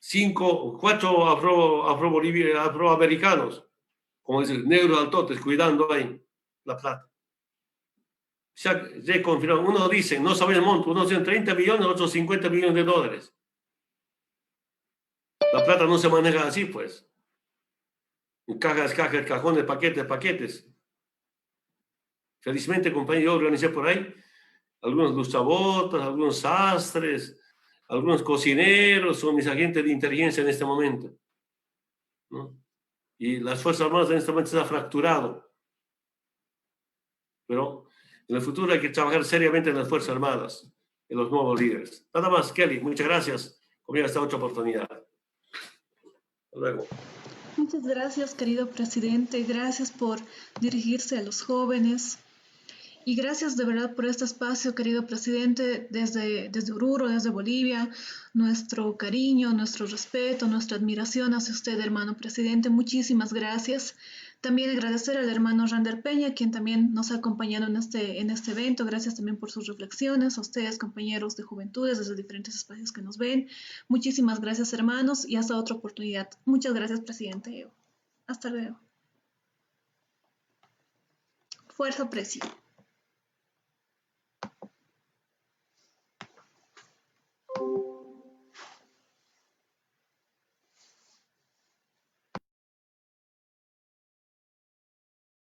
4 afroamericanos, como dice, negros altotes, cuidando ahí la plata. Ya confirmado. Uno dice, no sabe el monto, unos dicen 30 millones, otros 50 millones de dólares. La plata no se maneja así, pues. Cajas, cajones, paquetes. Felizmente, compañero, yo organicé por ahí algunos luchabotas, algunos sastres, algunos cocineros, son mis agentes de inteligencia en este momento, ¿no? Y las Fuerzas Armadas en este momento se han fracturado. Pero en el futuro hay que trabajar seriamente en las Fuerzas Armadas, en los nuevos líderes. Nada más, Kelly, muchas gracias. Conmigo hasta otra oportunidad. Hasta luego. Muchas gracias, querido presidente. Gracias por dirigirse a los jóvenes. Y gracias de verdad por este espacio, querido presidente, desde Oruro, desde Bolivia. Nuestro cariño, nuestro respeto, nuestra admiración hacia usted, hermano presidente. Muchísimas gracias. También agradecer al hermano Rander Peña, quien también nos ha acompañado en este evento. Gracias también por sus reflexiones. A ustedes, compañeros de juventudes, desde diferentes espacios que nos ven. Muchísimas gracias, hermanos, y hasta otra oportunidad. Muchas gracias, presidente Evo. Hasta luego. Fuerza, presidente.